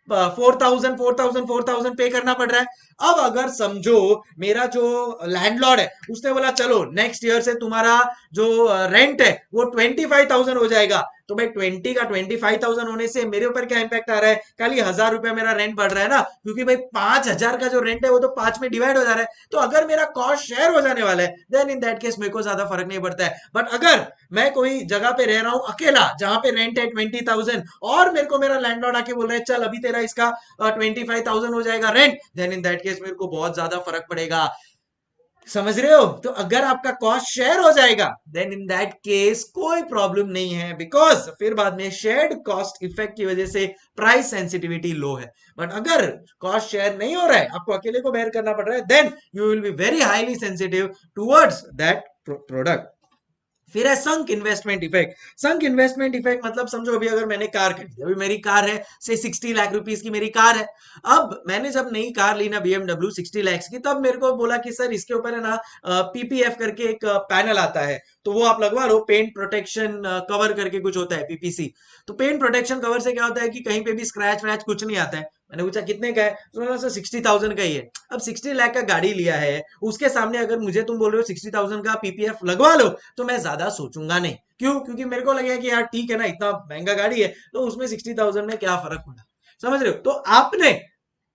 4,000 पे करना पड़ रहा है। अब अगर समझो मेरा जो लैंडलॉर्ड है उसने बोला चलो नेक्स्ट ईयर से तुम्हारा जो रेंट है वो 25,000 हो जाएगा, तो भाई 20 का 25,000 होने से मेरे ऊपर क्या इंपैक्ट आ रहा है, खाली 1,000 रुपया मेरा रेंट बढ़ रहा है ना, क्योंकि भाई 5,000 का जो रेंट है वो तो 5 में डिवाइड हो जा रहा है। तो अगर मेरा कॉस्ट शेयर हो जाने वाला है देन इन दैट केस मेरे को ज्यादा फर्क नहीं पड़ता है। बट अगर मैं कोई जगह पे रह रहा हूं अकेला जहां पे रेंट है 20,000 और मेरे को मेरा लैंडलॉर्ड आके बोल रहा है चल अभी तेरा इसका 25,000 हो जाएगा rent, then in that case मेरे को बहुत ज्यादा फर्क पड़ेगा। समझ रहे हो? तो अगर आपका कॉस्ट शेयर हो जाएगा देन इन दैट केस कोई प्रॉब्लम नहीं है, बिकॉज फिर बाद में शेयर्ड कॉस्ट इफेक्ट की वजह से प्राइस सेंसिटिविटी लो है। बट अगर कॉस्ट शेयर नहीं हो रहा है, आपको अकेले को बेयर करना पड़ रहा है, then you will be very highly sensitive towards that product. फिर है sunk investment effect. Sunk investment effect मतलब समझो अभी अगर मैंने कार खरीदी, अभी मेरी कार है से 60 लाख रुपीस की मेरी कार है। अब मैंने जब नई कार ली ना BMW 60 लाख की, तब मेरे को बोला कि सर इसके ऊपर है ना PPF करके एक पैनल आता है, तो वो आप लगवा लो, पेंट प्रोटेक्शन कवर करके कुछ होता है PPC। तो पेंट प्रोटेक्शन कवर से क्या होता है कि कहीं पे भी स्क्रैच वैच कुछ नहीं आता है। मैंने पूछा कितने का है, तो उन्होंने सर 60,000 का ही है। अब 60 लाख का गाड़ी लिया है, उसके सामने अगर मुझे तुम बोल रहे हो 60,000 का PPF लगवा लो, तो मैं ज्यादा सोचूंगा नहीं। क्यों? क्योंकि मेरे को लगेगा कि यार ठीक है ना, इतना महंगा गाड़ी है तो उसमें 60,000 में क्या फर्क पड़ा। समझ रहे हो? तो आपने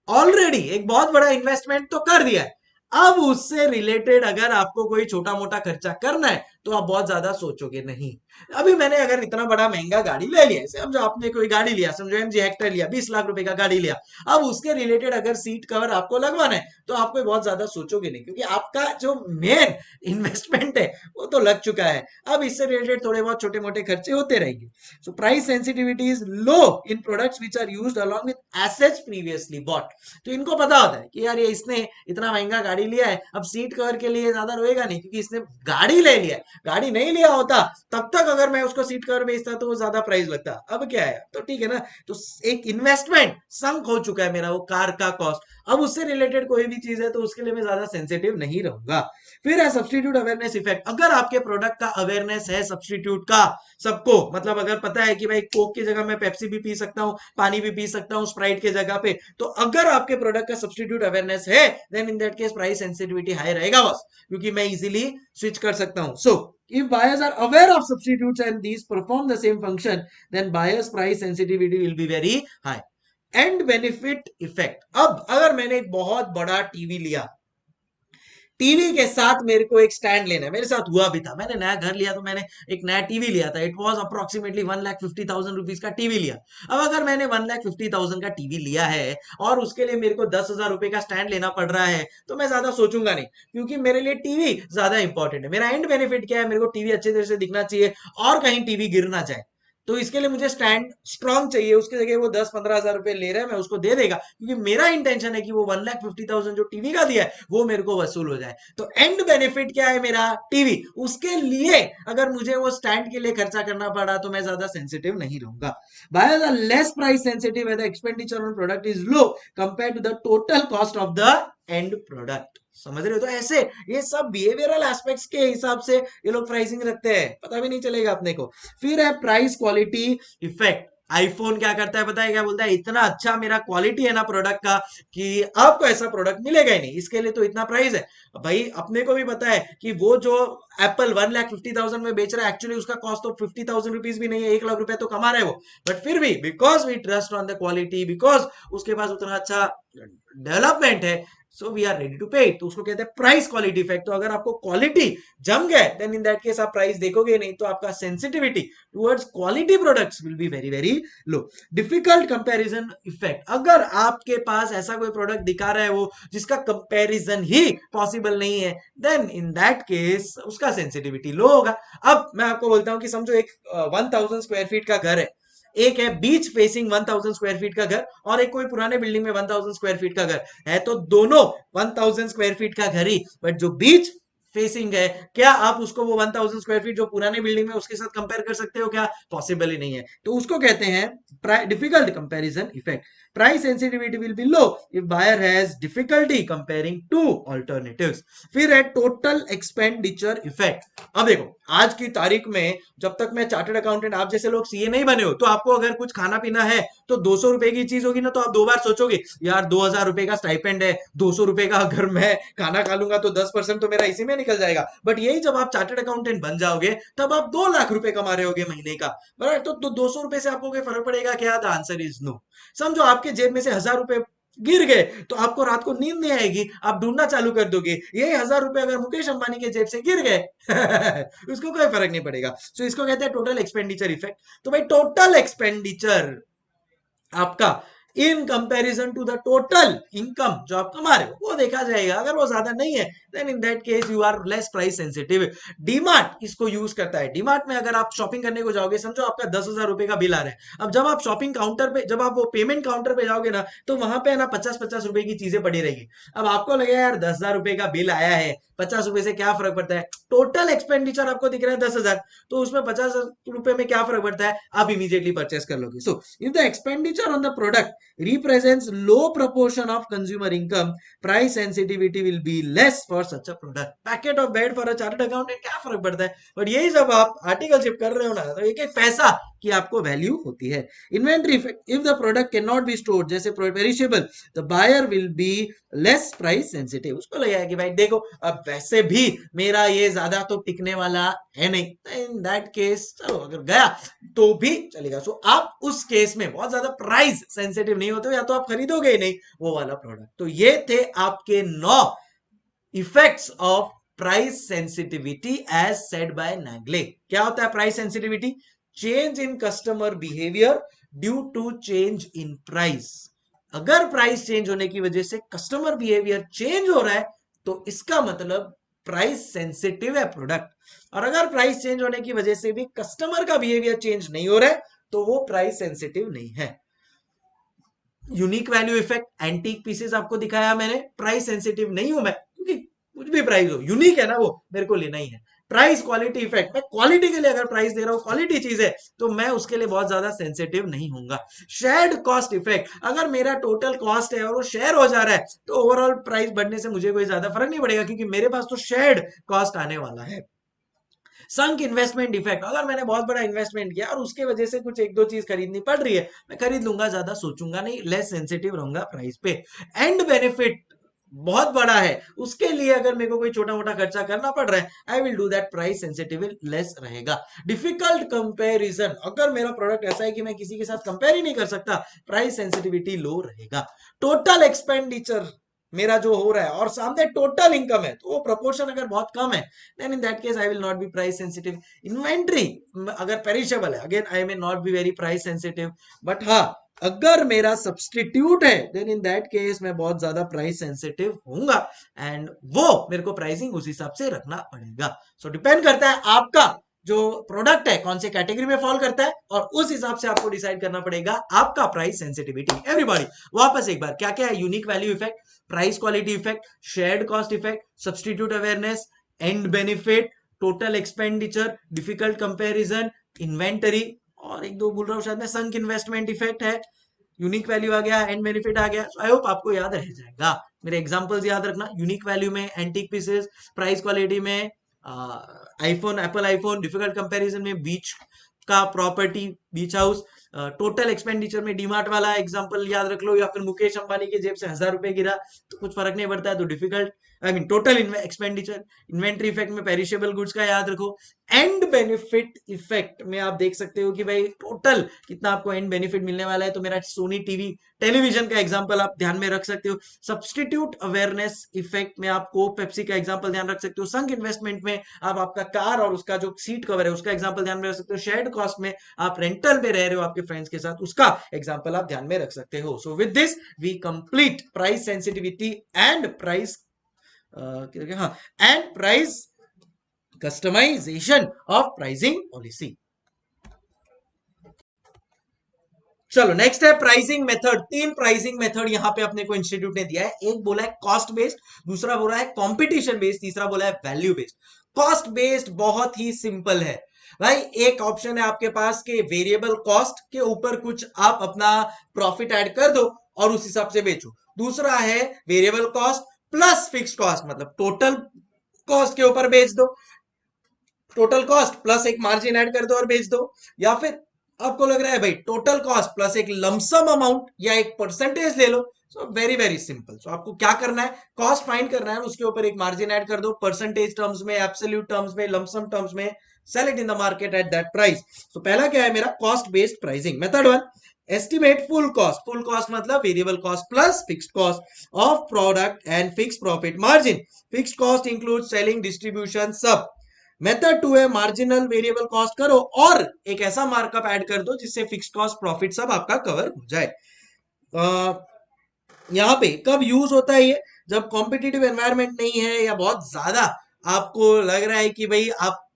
ऑलरेडी एक बहुत बड़ा इन्वेस्टमेंट तो कर दिया है। अब उससे रिलेटेड अगर आपको कोई छोटा मोटा खर्चा करना है तो आप बहुत ज्यादा सोचोगे नहीं। अभी मैंने अगर इतना बड़ा महंगा गाड़ी ले लिया, समझो आपने कोई गाड़ी लिया, समझो MG हेक्टर लिया, 20 लाख रुपए का गाड़ी लिया, अब उसके रिलेटेड अगर सीट कवर आपको लगवाना है तो आपको बहुत ज्यादा सोचोगे नहीं, क्योंकि आपका जो मेन इन्वेस्टमेंट है वो तो लग चुका है। अब इससे रिलेटेड थोड़े बहुत छोटे मोटे खर्चे होते रहेंगे। So price sensitivity is low in products which are used along with assets previously bought. तो इनको पता होता है कि यार ये इसने इतना महंगा गाड़ी लिया है, अब सीट कवर के लिए ज्यादा रोएगा नहीं, क्योंकि इसने गाड़ी ले लिया है। गाड़ी नहीं लिया होता तब तक अगर मैं उसको सीट कवर बेचता तो वो ज्यादा प्राइस लगता। अब क्या है, तो ठीक है ना। तो एक इन्वेस्टमेंट संक हो चुका है मेरा, वो कार का कॉस्ट। अब उससे रिलेटेड कोई भी चीज है तो उसके लिए मैं ज्यादा सेंसिटिव नहीं रहूंगा। फिर है सब्स्टिट्यूट अवेयरनेस इफेक्ट। अगर आपके प्रोडक्ट का अवेयरनेस है सब्स्टिट्यूट का सबको, मतलब अगर पता है कि भाई कोक की जगह मैं पेप्सी भी पी सकता हूँ, पानी भी पी सकता हूँ स्प्राइट के जगह पे, तो अगर आपके प्रोडक्ट का सब्स्टिट्यूट अवेयरनेस है then in that case price sensitivity high रहेगा बस, क्योंकि मैं इजीली स्विच कर सकता हूँ। So if buyers are aware of substitutes and these perform the same function, then buyers price sensitivity will be very high. And benefit effect. अब अगर मैंने एक बहुत बड़ा टीवी लिया, टीवी के साथ मेरे को एक स्टैंड लेना है, मेरे साथ हुआ भी था, मैंने नया घर लिया तो मैंने एक नया टीवी लिया था, इट वॉज अप्रोक्सीमेटली 1,50,000 रुपीज का टीवी लिया। अब अगर मैंने 1,50,000 का टीवी लिया है और उसके लिए मेरे को 10,000 रुपए का स्टैंड लेना पड़ रहा है, तो मैं ज्यादा सोचूंगा नहीं, क्योंकि मेरे लिए टीवी ज्यादा इंपॉर्टेंट है। मेरा एंड बेनिफिट क्या है, मेरे को टीवी अच्छे तरह से दिखना चाहिए और कहीं टीवी गिर ना जाए, तो इसके लिए मुझे स्टैंड स्ट्रांग चाहिए। उसकी जगह वो 10-15 हजार रुपए ले रहे हैं, मैं उसको दे देगा, क्योंकि मेरा इंटेंशन है कि वो 1,50,000 जो टीवी का दिया है वो मेरे को वसूल हो जाए। तो एंड बेनिफिट क्या है मेरा, टीवी। उसके लिए अगर मुझे वो स्टैंड के लिए खर्चा करना पड़ा तो मैं ज्यादा सेंसिटिव नहीं रहूंगा। By the less price sensitive the expenditure on product is low compare to the total cost of the end product. समझ रहे हो? तो ऐसे ये सब बिहेवियरल एस्पेक्ट्स के हिसाब से ये लोग प्राइसिंग रखते हैं, पता भी नहीं चलेगा अपने को। फिर है प्राइस क्वालिटी इफेक्ट। आईफोन क्या करता है पता है, क्या बोलता है, इतना अच्छा मेरा क्वालिटी है ना प्रोडक्ट का कि आपको ऐसा प्रोडक्ट मिलेगा ही नहीं, इसके लिए तो इतना प्राइस है। भाई अपने को भी पता है कि वो जो एप्पल 1,50,000 में बेच रहा है, एक्चुअली उसका कॉस्ट तो 50,000 रुपीज भी नहीं है, 1 लाख रुपए तो कमा रहे हैं वो, बट फिर भी because we trust on the quality, because उसके पास उतना अच्छा डेवलपमेंट है, so we are ready to pay it. तो उसको कहते हैं प्राइस क्वालिटी इफेक्ट। तो अगर आपको क्वालिटी जम गए देन इन दैट केस आप प्राइस देखोगे नहीं, तो आपका sensitivity towards quality products will be very very low. Difficult comparison effect. अगर आपके पास ऐसा कोई प्रोडक्ट दिखा रहा है वो जिसका कंपैरिजन ही पॉसिबल नहीं है, देन इन दैट केस उसका सेंसिटिविटी लो होगा। अब मैं आपको बोलता हूं कि समझो एक 1,000 स्क्वायर फीट का घर है, एक है बीच फेसिंग 1,000 स्क्वायर फीट का घर और एक कोई पुराने बिल्डिंग में 1,000 स्क्वायर फीट का घर है, तो दोनों 1,000 स्क्वायर फीट का घर ही, बट जो बीच फेसिंग है, क्या आप उसको वो 1,000 स्क्वायर फीट जो पुराने बिल्डिंग में उसके साथ कंपेयर कर सकते हो? क्या पॉसिबल ही नहीं है। तो उसको कहते हैं difficult comparison effect. Price sensitivity will be low if buyer has difficulty comparing to alternatives. फिर है टोटल एक्सपेंडिचर इफेक्ट। अब देखो आज की तारीख में, जब तक मैं चार्टर्ड अकाउंटेंट, आप जैसे लोग सीए नहीं बने हो, तो आपको अगर कुछ खाना पीना है तो 200 रुपए की चीज होगी ना, तो आप दो बार सोचोगे यार 2,000 रुपए का स्टाइपेंड है, 200 रुपए का अगर मैं खाना खा लूंगा तो 10% तो मेरा इसी में निकल जाएगा। बट यही जब आप चार्टर्ड अकाउंटेंट बन जाओगे तब आप 2 लाख रुपए कमा रहे होगे महीने का, बराबर? तो 200 रुपए से आपको कोई फर्क पड़ेगा क्या? The answer is no. समझो आपके जेब में से 1,000 रुपए गिर गए तो आपको रात को नींद नहीं आएगी, आप ढूंढना चालू कर दोगे। यही 1,000 रुपए अगर मुकेश अंबानी के जेब से गिर गए उसको कोई फर्क नहीं पड़ेगा। सो इसको कहते हैं टोटल एक्सपेंडिचर इफेक्ट। तो भाई टोटल एक्सपेंडिचर आपका in comparison to the total income जो आप कमा रहे हो वो देखा जाएगा। अगर वो ज्यादा नहीं है then in that case you are less price sensitive. DMart इसको यूज करता है। डीमार्ट में अगर आप शॉपिंग करने को जाओगे, समझो आपका 10,000 रुपए का बिल आ रहा है, अब जब आप शॉपिंग काउंटर पे, जब आप वो पेमेंट काउंटर पे जाओगे ना, तो वहां पे ना 50-50 रुपए की चीजें पड़ी रहेगी। अब आपको लगेगा यार 10,000 रुपए का बिल आया है, 50 रुपए से क्या फर्क पड़ता है, टोटल एक्सपेंडिचर आपको दिख रहा है 10,000, तो उसमें 50 रुपए में क्या फर्क पड़ता है, आप इमीडिएटली परचेस कर लोगे। So if the expenditure on the product represents low proportion of consumer income, price sensitivity will be less for such a product. Packet of bread for a chartered accountant क्या फर्क पड़ता है, but यही जब आप articleship कर रहे हो ना, तो एक एक पैसा की आपको वैल्यू होती है। Inventory effect. If the product can not be stored, जैसे perishable, the buyer will be less price sensitive. उसको लगेगा कि भाई देखो अब वैसे भी मेरा ये ज्यादा तो टिकने वाला है नहीं, इन दैट केस चलो अगर गया तो भी चलेगा। सो आप उस केस में बहुत ज्यादा प्राइस सेंसिटिव नहीं होते हो, या तो आप खरीदोगे ही नहीं वो वाला प्रोडक्ट। तो ये थे आपके 9 effects of price sensitivity as said by Nagle. क्या होता है price sensitivity? Change in customer behaviour due to change in price. अगर प्राइस चेंज होने की वजह से कस्टमर बिहेवियर चेंज हो रहा है तो इसका मतलब प्राइस सेंसिटिव है प्रोडक्ट। और अगर प्राइस चेंज होने की वजह से भी कस्टमर का बिहेवियर चेंज नहीं हो रहा है तो वो प्राइस सेंसिटिव नहीं है। Unique value effect, antique pieces आपको दिखाया मैंने, प्राइस सेंसिटिव नहीं हूं मैं, क्योंकि कुछ भी प्राइस हो यूनिक है ना, वो मेरे को लेना ही है। प्राइस क्वालिटी इफेक्ट, मैं क्वालिटी के लिए अगर प्राइस दे रहा हूं, क्वालिटी चीज है, तो मैं उसके लिए बहुत ज्यादा सेंसिटिव नहीं होऊंगा। शेयर्ड कॉस्ट इफेक्ट, अगर मेरा टोटल कॉस्ट है और वो शेयर हो जा रहा है तो ओवरऑल प्राइस बढ़ने से मुझे कोई ज्यादा फर्क नहीं पड़ेगा, क्योंकि मेरे पास तो शेयर्ड कॉस्ट आने वाला है। संक इन्वेस्टमेंट इफेक्ट, अगर मैंने बहुत बड़ा इन्वेस्टमेंट किया और उसके वजह से कुछ एक दो चीज खरीदनी पड़ रही है, मैं खरीद लूंगा, ज्यादा सोचूंगा नहीं, लेस सेंसिटिव रहूंगा प्राइस पे। एंड बेनिफिट बहुत बड़ा है, उसके लिए अगर मेरे को कोई छोटा मोटा खर्चा करना पड़ रहा है, I will do that, price sensitive less रहेगा। डिफिकल्ट कंपैरिजन, अगर मेरा प्रोडक्ट ऐसा है कि मैं किसी के साथ कंपेयर ही नहीं कर सकता, प्राइस सेंसिटिविटी लो रहेगा। टोटल एक्सपेंडिचर मेरा जो हो रहा है और सामने टोटल इनकम है, तो वो प्रोपोर्शन अगर बहुत कम है, then in that case I will not be price sensitive. Inventory अगर पेरिशेबल है, again I may not be very price sensitive. But हाँ, अगर मेरा सब्सटीट्यूट है, देन इन दैट केस मैं बहुत ज्यादा प्राइस सेंसिटिव होऊंगा, एंड वो मेरे को प्राइसिंग उस हिसाब से रखना पड़ेगा। सो डिपेंड करता है आपका जो प्रोडक्ट है कौन से कैटेगरी में फॉल करता है, और उस हिसाब से आपको डिसाइड करना पड़ेगा आपका प्राइस सेंसिटिविटी। एवरीबॉडी वापस एक बार, क्या क्या है? Unique value effect, price quality effect, shared cost effect, substitute awareness, and benefit, total expenditure, difficult comparison, inventory, और एक दो भूल रहा हूं शायद मैं, संक इन्वेस्टमेंट इफेक्ट है, यूनिक वैल्यू आ गया, एंड बेनिफिट आ गया। आई होप आपको याद रह जाएगा। मेरे एग्जांपल्स याद रखना, यूनिक वैल्यू में एंटीक पीसेस, प्राइस क्वालिटी में iPhone, Apple iPhone, difficult comparison में बीच का प्रॉपर्टी, बीच हाउस, टोटल एक्सपेंडिचर में डीमार्ट वाला एग्जांपल याद रख लो, या फिर मुकेश अंबानी के जेब से 1000 रुपए गिरा तो कुछ फर्क नहीं पड़ता है, तो difficult, I mean total expenditure. Inventory effect में पेरिशेबल गुड्स का याद रखो। एंड बेनिफिट इफेक्ट में आप देख सकते हो कि भाई टोटल कितना आपको एंड बेनिफिट मिलने वाला है, तो मेरा सोनी टीवी टेलीविजन का एग्जांपल आप ध्यान में रख सकते हो। सब्सटीट्यूट अवेयरनेस इफेक्ट में आपको पेप्सी का एग्जांपल ध्यान रख सकते हो। संक इन्वेस्टमेंट में आप आपका कार और उसका जो सीट कवर है उसका एग्जांपल ध्यान में रख सकते हो। शेयर्ड कॉस्ट में आप रेंटल में रह रहे हो आपके फ्रेंड्स के साथ, उसका एग्जांपल आप ध्यान में रख सकते हो। So with this we complete price sensitivity and price, हाँ, and price customization of pricing policy. चलो नेक्स्ट है प्राइसिंग मेथड। 3 प्राइसिंग मेथड यहां पे अपने को इंस्टीट्यूट ने दिया है। एक बोला है कॉस्ट बेस्ड, दूसरा बोला है कंपटीशन बेस्ड, तीसरा बोला है वैल्यू बेस्ड। कॉस्ट बेस्ड बहुत ही सिंपल है भाई। एक ऑप्शन है आपके पास के वेरिएबल कॉस्ट के ऊपर कुछ आप अपना प्रॉफिट ऐड कर दो और उस हिसाब से बेचो। दूसरा है variable cost plus fixed cost, मतलब टोटल कॉस्ट के ऊपर बेच दो, टोटल कॉस्ट प्लस एक मार्जिन ऐड कर दो और बेच दो। या फिर आपको लग रहा है भाई टोटल कॉस्ट प्लस एक लमसम अमाउंट या एक परसेंटेज ले लो। So very very simple. So आपको क्या करना है, कॉस्ट फाइंड करना है, उसके ऊपर एक मार्जिन ऐड कर दो, परसेंटेज टर्म्स में, एब्सोल्यूट टर्म्स में, लमसम टर्म्स में, sell it in the market at that price. So पहला क्या है मेरा, cost based pricing. Method 1, estimate full cost. Full cost मतलब variable cost plus fixed cost of product and fixed profit margin. Fixed cost include selling, distribution, सब। Method 2 है marginal variable cost करो और एक ऐसा मार्कअप ऐड कर दो जिससे फिक्स्ड कॉस्ट प्रॉफिट सब आपका कवर हो जाए। यहाँ पे कब यूज होता है ये, जब कॉम्पिटिटिव एनवायरनमेंट नहीं है या बहुत ज्यादा आपको लग रहा है कि भाई आप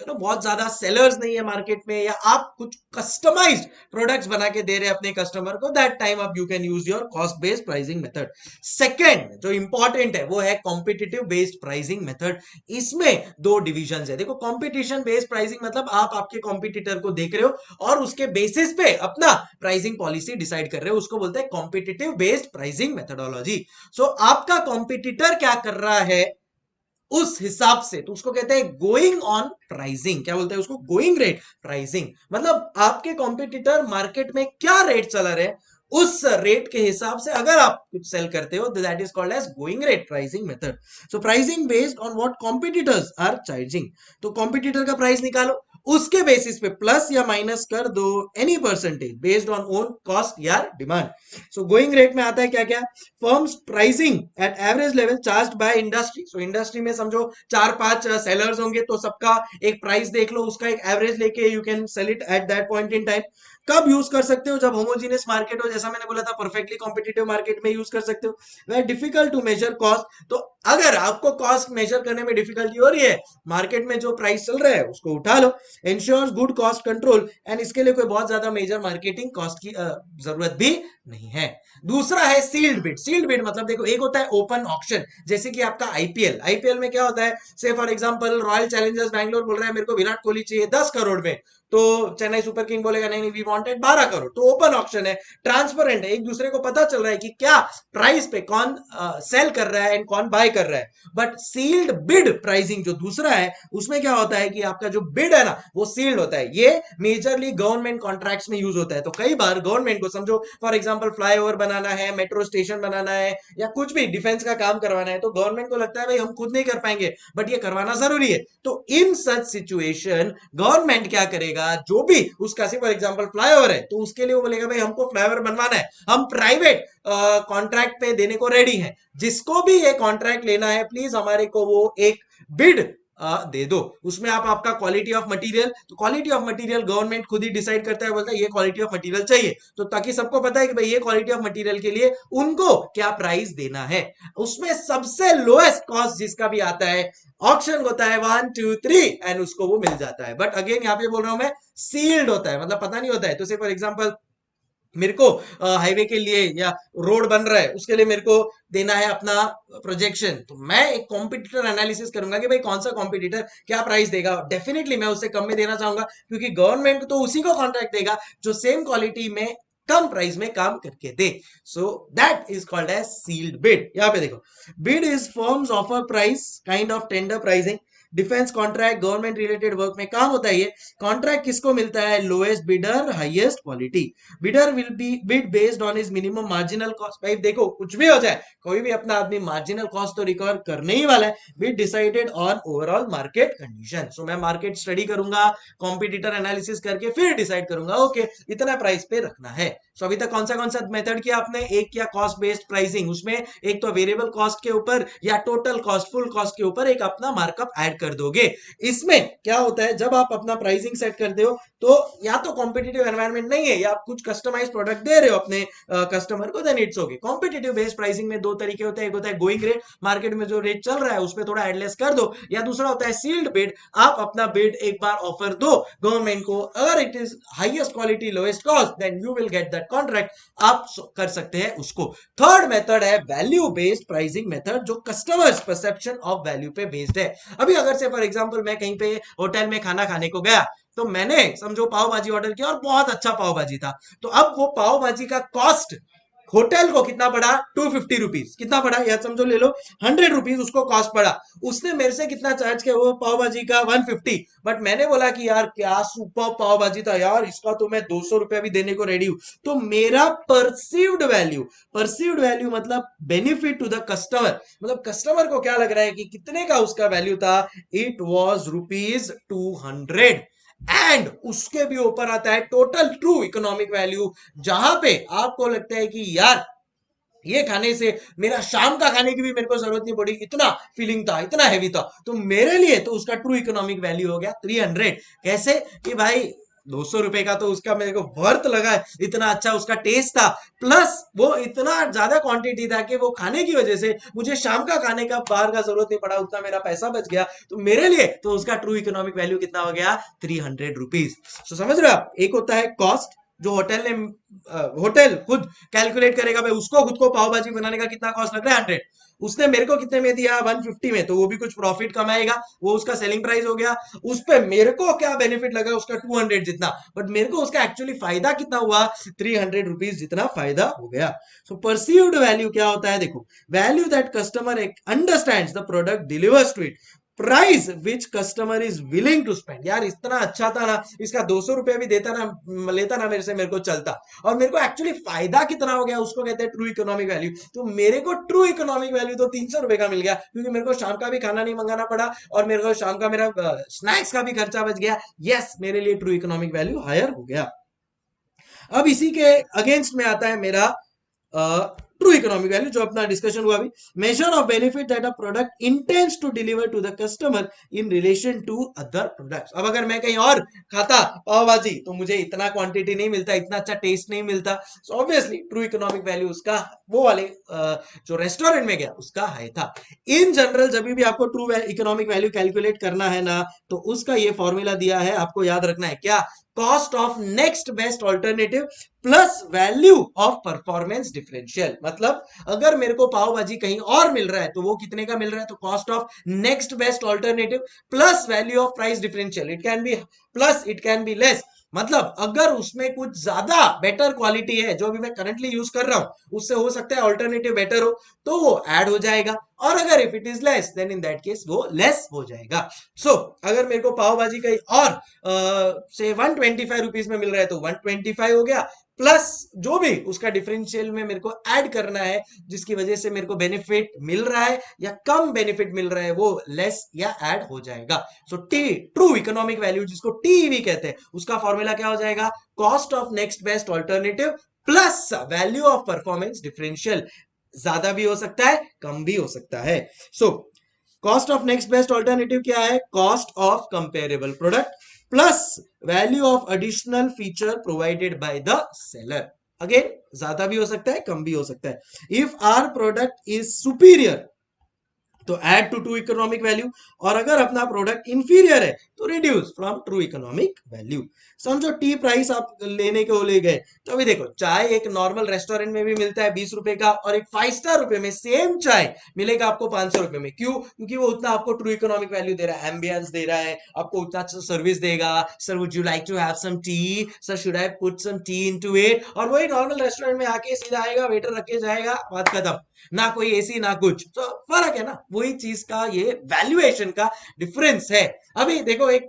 बहुत ज्यादा सेलर्स नहीं है मार्केट में, या आप कुछ कस्टमाइज्ड प्रोडक्ट्स बना के दे रहे हैं अपने कस्टमर को, दैट टाइम आप you can use your cost based pricing method. Second जो इंपॉर्टेंट है वो है कॉम्पिटिटिव बेस्ड प्राइसिंग मेथड। इसमें 2 डिविजन है। देखो, कॉम्पिटिशन बेस्ड प्राइसिंग मतलब आप आपके कॉम्पिटिटर को देख रहे हो और उसके बेसिस पे अपना प्राइसिंग पॉलिसी डिसाइड कर रहे हो, उसको बोलते हैं कॉम्पिटिटिव बेस्ड प्राइसिंग मेथडोलॉजी। सो आपका कॉम्पिटिटर क्या कर रहा है उस हिसाब से, तो उसको कहते हैं गोइंग ऑन प्राइसिंग। क्या बोलते हैं उसको, गोइंग रेट प्राइसिंग। मतलब आपके कॉम्पिटिटर मार्केट में क्या रेट चला रहे हैं, उस रेट के हिसाब से अगर आप कुछ सेल करते हो, that is called as going rate pricing method. So pricing based on what competitors are charging. तो कॉम्पिटिटर का प्राइस निकालो, उसके बेसिस पे प्लस या माइनस कर दो any percentage based on own cost या डिमांड। सो गोइंग रेट में आता है क्या क्या, firms pricing at average level charged by industry. So industry में समझो 4-5 सेलर्स होंगे, तो सबका एक प्राइस देख लो, उसका एक एवरेज लेके you can sell it at that point in time. कब यूज कर सकते हो, जब होमोजीनियस मार्केट हो, जैसा मैंने बोला था परफेक्टली कॉम्पिटिटिव मार्केट में यूज कर सकते हो। वह डिफिकल्ट टू मेजर कॉस्ट, तो अगर आपको कॉस्ट मेजर करने में डिफिकल्टी हो रही है, मार्केट में जो प्राइस चल रहा है उसको उठा लो। Ensures good cost control, and इसके लिए कोई बहुत ज्यादा मेजर मार्केटिंग कॉस्ट की जरूरत भी नहीं है। दूसरा है सील्ड बिड। सील्ड बिड मतलब देखो, एक होता है ओपन ऑक्शन, जैसे कि आपका आईपीएल। आईपीएल में क्या होता है, से for example royal Challengers Bangalore बोल रहा है मेरे को विराट कोहली चाहिए 10 करोड़ में, तो चेन्नई सुपर किंग बोलेगा नहीं नहीं वी वांटेड 12 करोड़। तो ओपन ऑक्शन है, ट्रांसपेरेंट है, एक दूसरे को पता चल रहा है कि क्या प्राइस पे कौन सेल कर रहा है एंड कौन बाय कर रहा है। बट सील्ड बिड प्राइसिंग जो दूसरा है, उसमें क्या होता है कि आपका जो बिड है ना वो सील्ड होता है। ये मेजरली गवर्नमेंट कॉन्ट्रैक्ट्स में यूज होता है। तो कई बार गवर्नमेंट को समझो फॉर एग्जांपल फ्लाईओवर बनाना है, मेट्रो स्टेशन बनाना है, या कुछ भी डिफेंस का काम करवाना है, तो गवर्नमेंट को लगता है भाई हम खुद नहीं कर पाएंगे बट ये करवाना जरूरी है। तो इन सच सिचुएशन गवर्नमेंट क्या करेगा, बोलेगा जो भी उसका, फॉर एग्जांपल फ्लाईओवर है तो उसके लिए वो बोलेगा भाई हमको फ्लाईओवर बनवाना है, हम प्राइवेट कॉन्ट्रैक्ट पे देने को रेडी हैं, जिसको भी ये कॉन्ट्रैक्ट लेना है प्लीज हमारे को वो एक बिड दे दो, उसमें आप आपका क्वालिटी ऑफ मटेरियल, तो क्वालिटी ऑफ मटेरियल गवर्नमेंट खुद ही डिसाइड करता है, बोलता है ये क्वालिटी ऑफ मटेरियल चाहिए, तो ताकि सबको पता है कि भाई ये क्वालिटी ऑफ मटेरियल के लिए उनको क्या प्राइस देना है, उसमें सबसे लोएस्ट कॉस्ट जिसका भी आता है ऑप्शन होता है 1 2 3 एंड उसको वो मिल जाता है। बट अगेन यहाँ पे बोल रहा हूं मैं, सील्ड होता है, मतलब पता नहीं होता है, तो से फॉर एग्जांपल मेरे को हाईवे के लिए या रोड बन रहा है उसके लिए मेरे को देना है अपना प्रोजेक्शन, तो मैं एक कॉम्पिटिटर एनालिसिस करूंगा कि भाई कौन सा कॉम्पिटिटर क्या प्राइस देगा, डेफिनेटली मैं उससे कम में देना चाहूंगा, क्योंकि गवर्नमेंट तो उसी को कॉन्ट्रैक्ट देगा जो सेम क्वालिटी में कम प्राइस में काम करके दे। So that is called as sealed bid. यहाँ पे देखो, bid is firms offer price kind of tender pricing, defence contract government related work में काम होता है ये। कॉन्ट्रैक्ट किसको मिलता है? Lowest bidder highest quality. Bidder will be bid based on his minimum marginal cost. भाई देखो कुछ भी हो जाए, कोई भी अपना आदमी मार्जिनल कॉस्ट तो रिकवर करने ही वाला है। Bid decided on overall market condition. So मैं मार्केट स्टडी करूंगा, कॉम्पिटिटर एनालिसिस करके फिर डिसाइड करूंगा ओके इतना प्राइस पे रखना है। सो अभी तक कौन सा मेथड किया आपने? एक किया कॉस्ट बेस्ड प्राइसिंग, उसमें एक तो वेरिएबल कॉस्ट के ऊपर या टोटल कॉस्ट फुल कॉस्ट के ऊपर एक अपना मार्कअप ऐड कर दोगे। इसमें क्या होता है, जब आप अपना प्राइसिंग सेट करते हो तो या तो कॉम्पिटिटिव एनवायरनमेंट नहीं है या आप कुछ कस्टमाइज प्रोडक्ट दे रहे हो अपने कस्टमर को, then it's okay. Competitive based pricing में दो तरीके होते हैं, एक होता है गोइंग रेट, मार्केट में जो रेट चल रहा है उस पर थोड़ा एडलेस कर दो, या दूसरा होता है सील्ड बिड, आप अपना बिड एक बार ऑफर दो गवर्नमेंट को, अगर it is highest quality lowest cost then you will get that contract, आप कर सकते हैं उसको। थर्ड मेथड है वैल्यू बेस्ड प्राइसिंग मेथड, जो कस्टमर्स परसेप्शन ऑफ वैल्यू पे बेस्ड है। अभी अगर से फॉर एग्जांपल मैं कहीं पे होटल में खाना खाने को गया, तो मैंने समझो पाव भाजी ऑर्डर किया और बहुत अच्छा पाव भाजी था, तो अब वो पाव भाजी का कॉस्ट होटल को कितना पड़ा? 250 रुपीज। कितना पड़ा या समझो ले लो 100 रुपीज उसको कॉस्ट पड़ा, उसने मेरे से कितना चार्ज किया? वो पाव भाजी का 150, बट मैंने बोला कि यार क्या सुपर पाव भाजी था यार, इसका तो मैं 200 रुपया भी देने को रेडी हूं। तो मेरा परसीव्ड वैल्यू मतलब बेनिफिट टू द कस्टमर, मतलब कस्टमर को क्या लग रहा है कि कितने का उसका वैल्यू था, इट वॉज ₹200। एंड उसके भी ऊपर आता है टोटल ट्रू इकोनॉमिक वैल्यू, जहां पे आपको लगता है कि यार ये खाने से मेरा शाम का खाने की भी मेरे को जरूरत नहीं पड़ी, इतना फीलिंग था, इतना हैवी था, तो मेरे लिए तो उसका ट्रू इकोनॉमिक वैल्यू हो गया 300। कैसे कि भाई 200 रुपए का तो उसका मेरे को वर्थ लगा, इतना अच्छा उसका टेस्ट था, प्लस वो इतना ज्यादा क्वांटिटी था कि वो खाने की वजह से मुझे शाम का खाने का बाहर का जरूरत नहीं पड़ा, उतना मेरा पैसा बच गया, तो मेरे लिए तो उसका ट्रू इकोनॉमिक वैल्यू कितना हो गया? 300 रुपीज। तो समझ रहे हो आप, एक होता है कॉस्ट जो होटल खुद कैलकुलेट करेगा, भाई उसको खुद को पाव भाजी बनाने का कितना कॉस्ट लग रहा है 100, उसने मेरे को कितने में दिया 150 में, तो वो भी कुछ प्रॉफिट कमाएगा, वो उसका सेलिंग प्राइस हो गया, उस पे मेरे को क्या बेनिफिट लगा? उसका 200 जितना, बट मेरे को उसका एक्चुअली फायदा कितना हुआ? 300 रुपीज जितना फायदा हो गया। सो परसीव्ड वैल्यू क्या होता है? देखो, value that customer understands the product delivers to it, price which customer is willing to spend. यार इतना अच्छा था ना, इसका 200 रुपया भी देता ना, लेता ना मेरे से, मेरे को चलता, और मेरे को एक्चुअली फायदा कितना हो गया उसको कहते हैं ट्रू इकोनॉमिक वैल्यू। तो मेरे को ट्रू इकोनॉमिक वैल्यू तो 300 रुपए का मिल गया, क्योंकि मेरे को शाम का भी खाना नहीं मंगाना पड़ा और मेरे को शाम का मेरा स्नैक्स का भी खर्चा बच गया। यस, मेरे लिए ट्रू इकोनॉमिक वैल्यू हायर हो गया। अब इसी के अगेंस्ट में आता है मेरा ट्रू इकोनॉमिक वैल्यू, जो अपना डिस्कशन हुआ अभी, measure of benefit that a product intends to deliver to the customer in relation to other products. अब अगर मैं कहीं और खाता पाव भाजी तो मुझे इतना क्वांटिटी नहीं मिलता, इतना अच्छा टेस्ट नहीं मिलता, so obviously true economic value उसका वो वाले जो रेस्टोरेंट में गया उसका हाई था। इन जनरल जब भी आपको ट्रू इकोनॉमिक वैल्यू कैलकुलेट करना है ना, तो उसका ये फॉर्मूला दिया है, आपको याद रखना है क्या? Cost of next best alternative plus value of performance differential. मतलब अगर मेरे को पाव भाजी कहीं और मिल रहा है तो वो कितने का मिल रहा है? तो cost of next best alternative plus value of price differential. It can be plus, it can be less, मतलब अगर उसमें कुछ ज्यादा बेटर क्वालिटी है जो भी मैं करंटली यूज कर रहा हूं, उससे हो सकता है ऑल्टरनेटिव बेटर हो, तो वो ऐड हो जाएगा, और अगर if it is less than in that case वो लेस हो जाएगा। सो अगर मेरे को पाव भाजी कहीं और से 125 रुपीज में मिल रहा है तो 125 हो गया, प्लस जो भी उसका डिफरेंशियल में मेरे को ऐड करना है जिसकी वजह से मेरे को बेनिफिट मिल रहा है या कम बेनिफिट मिल रहा है वो लेस या ऐड हो जाएगा। So T true economic value जिसको टीईवी कहते हैं उसका फॉर्मूला क्या हो जाएगा, cost of next best alternative plus value of performance differential. ज्यादा भी हो सकता है, कम भी हो सकता है। So cost of next best alternative क्या है, cost of comparable product plus value of additional feature provided by the seller. Again ज्यादा भी हो सकता है, कम भी हो सकता है। If our product is superior तो add to true economic value, और अगर अपना प्रोडक्ट इंफीरियर है तो reduce from true economic value. समझो टी प्राइस आप लेने को ले गए तो अभी देखो चाय एक नॉर्मल रेस्टोरेंट में भी मिलता है 20 रुपए का, और एक 5 स्टार रुपए में सेम चाय मिलेगा आपको 500 रुपए में। क्यों? क्योंकि वो उतना आपको ट्रू इकोनॉमिक वैल्यू दे रहा है, एम्बियंस दे रहा है, आपको उतना अच्छा सर्विस देगा। Sir would you like to have some tea, sir should I put some tea into it, और वही नॉर्मल रेस्टोरेंट में आके सीधा आएगा, वेटर रख के जाएगा, बात खत्म, ना कोई एसी ना कुछ। तो फर्क है ना, वही चीज का ये वैल्यूएशन का डिफरेंस है। अभी देखो एक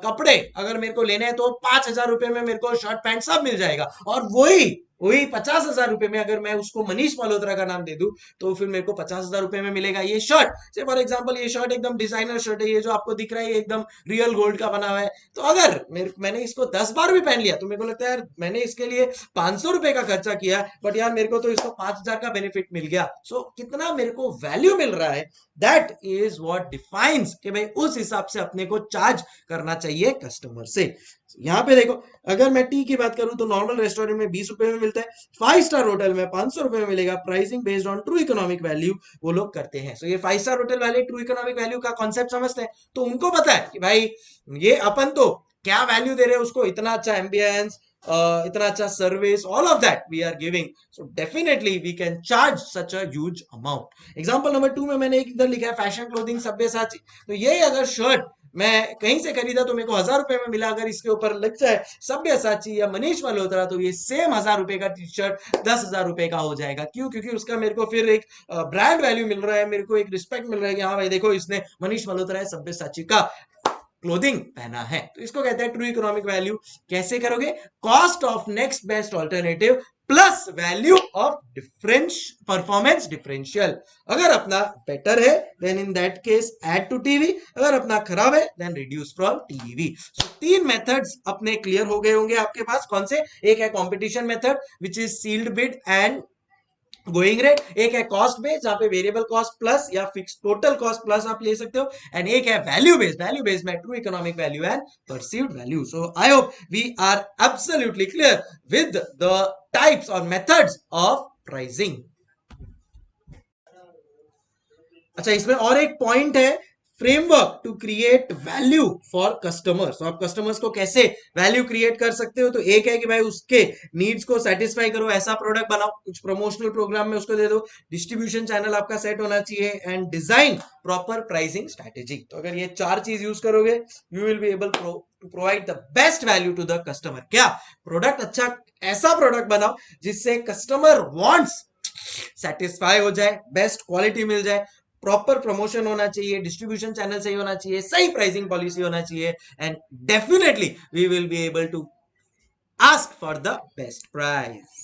कपड़े अगर मेरे को लेने हैं तो 5,000 रुपए में मेरे को शर्ट पैंट सब मिल जाएगा, और वही वही 50,000 रुपए में अगर मैं उसको मनीष मल्होत्रा का नाम दे दूं तो फिर मेरे को 50,000 रुपए में मिलेगा ये शर्ट। से फॉर एग्जांपल ये शर्ट एकदम डिजाइनर शर्ट है, ये जो आपको दिख रहा है ये एकदम रियल गोल्ड का बना हुआ है। तो अगर मैंने इसको 10 बार भी पहन लिया तो मेरे को लगता है यार मैंने इसके लिए 500 रुपए का खर्चा किया, बट यार मेरे को तो इसको 5,000 का बेनिफिट मिल गया। सो कितना मेरे को वैल्यू मिल रहा है, दैट इज व्हाट डिफाइंस कि भाई उस हिसाब से अपने को चार्ज करना चाहिए कस्टमर से। यहाँ पे देखो अगर मैं टी की बात करूं तो नॉर्मल रेस्टोरेंट में 20 रुपए में मिलता है, 5 स्टार होटल में 500 रुपए में मिलेगा। Pricing based on true economic value वो लोग करते हैं। सो ये 5 स्टार होटल वाले ट्रू इकोनॉमिक वैल्यू का कॉन्सेप्ट समझते हैं, तो उनको पता है कि भाई ये अपन तो क्या वैल्यू दे रहे हैं उसको, इतना अच्छा एम्बियंस, इतना अच्छा service, all of that we are giving, so definitely we can charge such a huge amount. Example number 2 में मैंने एक इधर लिखा है फैशन क्लोथिंग सब्यसाची। तो ये अगर शर्ट मैं कहीं से खरीदा तो मेरे को 1,000 रुपए में मिला, अगर इसके ऊपर लग जाए सब्यसाची या मनीष मल्होत्रा तो ये सेम 1,000 रुपए का टी शर्ट 10,000 रुपए का हो जाएगा। क्यों? क्योंकि उसका मेरे को फिर एक ब्रांड वैल्यू मिल रहा है, मेरे को एक रिस्पेक्ट मिल रहा है कि हाँ भाई देखो इसने मनीष मल्होत्रा है सब्यसाची का क्लोथिंग पहना है। तो इसको कहते हैं ट्रू इकोनॉमिक वैल्यू। कैसे करोगे? Cost of next best alternative plus value of difference performance differential. अगर अपना बेटर है then in that case add to TV, अगर अपना खराब है then reduce from TV. So 3 methods अपने क्लियर हो गए होंगे आपके पास। कौन से? एक है competition method which is sealed bid and going rate, एक है कॉस्ट बेस्ड जहां पे वेरिएबल कॉस्ट प्लस या फिक्स टोटल कॉस्ट प्लस आप ले सकते हो, एंड एक है वैल्यू बेस्ड में true economic value and perceived value. So I hope we are absolutely clear with the types और मेथड्स ऑफ प्राइसिंग। अच्छा इसमें और एक पॉइंट है, framework to create value for customers. तो आप कस्टमर्स को कैसे वैल्यू क्रिएट कर सकते हो? तो एक है कि भाई उसके नीड्स को सेटिस्फाई करो, ऐसा प्रोडक्ट बनाओ, कुछ प्रमोशनल प्रोग्राम में उसको दे दो, डिस्ट्रीब्यूशन चैनल आपका सेट होना चाहिए, and design proper pricing strategy. तो अगर ये 4 चीज यूज करोगे you will be able to provide the best value to the customer. क्या? प्रोडक्ट अच्छा, ऐसा प्रोडक्ट बनाओ जिससे कस्टमर वांट्स सेटिस्फाई हो जाए, बेस्ट क्वालिटी मिल जाए, प्रॉपर प्रमोशन होना चाहिए, डिस्ट्रीब्यूशन चैनल सही होना चाहिए, सही प्राइसिंग पॉलिसी होना चाहिए, and definitely we will be able to ask for the best price.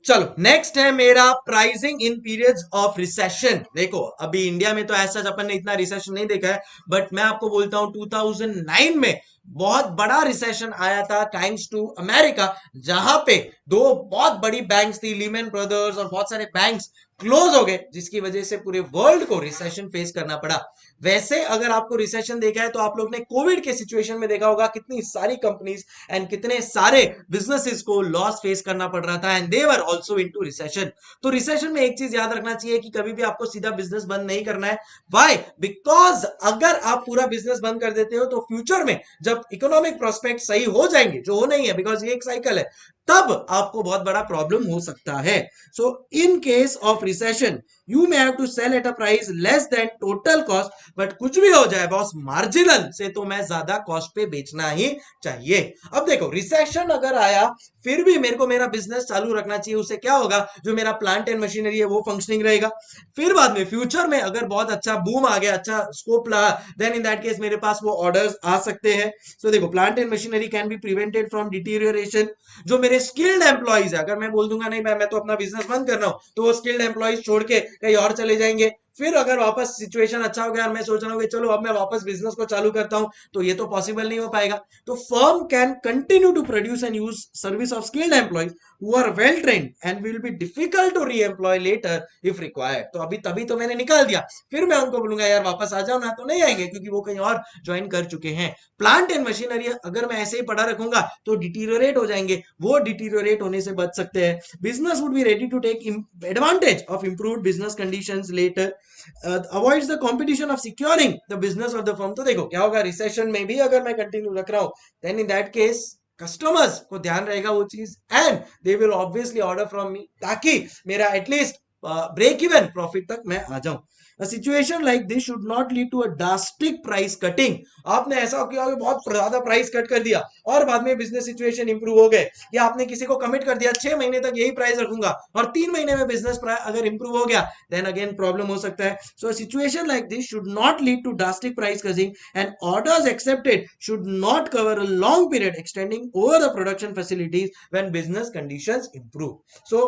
चलो नेक्स्ट है मेरा pricing in periods of recession. देखो अभी इंडिया में तो ऐसा अपन ने इतना रिसेशन नहीं देखा है, बट मैं आपको बोलता हूं 2009 में बहुत बड़ा रिसेशन आया था थैंक्स टू अमेरिका, जहां पे 2 बहुत बड़ी बैंक्स थी, लीमन ब्रदर्स और बहुत सारे बैंक्स क्लोज हो गए, जिसकी वजह से पूरे वर्ल्ड को रिसेशन फेस करना पड़ा। वैसे अगर आपको रिसेशन देखा है तो आप लोग ने कोविड के सिचुएशन में देखा होगा कितनी सारी कंपनीज एंड कितने सारे बिजनेसेस को लॉस फेस करना पड़ रहा था, and they were also into recession. तो रिसेशन में एक चीज याद रखना चाहिए कि कभी भी आपको सीधा बिजनेस बंद नहीं करना है। व्हाई? बिकॉज अगर आप पूरा बिजनेस बंद कर देते हो तो फ्यूचर में जब इकोनॉमिक प्रोस्पेक्ट सही हो जाएंगे, जो हो नहीं है बिकॉज ये एक साइकिल है, तब आपको बहुत बड़ा प्रॉब्लम हो सकता है। So in case of recession you may have to sell at a price less than total cost, but कुछ भी हो जाए बॉस मार्जिनल से तो मैं ज्यादा कॉस्ट पे बेचना ही चाहिए। अब देखो रिसेशन अगर आया फिर भी मेरे को मेरा बिजनेस चालू रखना चाहिए। उससे क्या होगा, जो मेरा प्लांट एंड मशीनरी है वो फंक्शनिंग रहेगा। फिर बाद में फ्यूचर में अगर बहुत अच्छा बूम आ गया, अच्छा स्कोप लगा, देन इन दैट केस मेरे पास वो ऑर्डर्स आ सकते हैं। सो देखो plant and machinery can be prevented from deterioration. जो मेरे स्किल्ड एम्प्लॉइज है, अगर मैं बोल दूंगा नहीं मैं तो अपना बिजनेस बंद कर रहा हूं, तो वो स्किल्ड एम्प्लॉइज छोड़ के कहीं और चले जाएंगे। फिर अगर वापस सिचुएशन अच्छा हो गया और मैं सोच रहा हूँ कि चलो अब मैं वापस बिजनेस को चालू करता हूं, तो ये तो पॉसिबल नहीं हो पाएगा। तो firm can continue to produce and use service of skilled employees who are well trained and will be difficult to re-employ later if required। तो अभी तभी तो मैंने निकाल दिया, फिर मैं उनको बोलूंगा यार वापस आ जाओ ना, तो नहीं आएंगे क्योंकि वो कहीं और ज्वाइन कर चुके हैं। प्लांट एंड मशीनरी अगर मैं ऐसे ही पड़ा रखूंगा तो डिटीरियोरेट हो जाएंगे, वो डिटीरियोरेट होने से बच सकते हैं। Business would be ready to take advantage of improved business conditions later, avoids the competition of securing the business of the firm. तो देखो क्या होगा, रिसेशन में भी अगर मैं कंटिन्यू रख रहा हूं, then in that case customers को ध्यान रहेगा वो चीज, and they will obviously order from me, ताकि मेरा एटलीस्ट ब्रेक इवन प्रॉफिट तक मैं आ जाऊं। A situation like this should not lead to a drastic price cutting। आपने ऐसा किया कि बहुत ज्यादा प्राइस कट कर दिया और बाद में बिजनेस सिचुएशन इंप्रूव हो गए, या आपने किसी को कमिट कर दिया 6 महीने तक यही प्राइस रखूंगा और 3 महीने में बिजनेस अगर इंप्रूव हो गया, देन अगेन प्रॉब्लम हो सकता है। So situation like this should not lead to drastic price cutting and orders accepted should not cover a long period extending over the production facilities when business conditions improve. So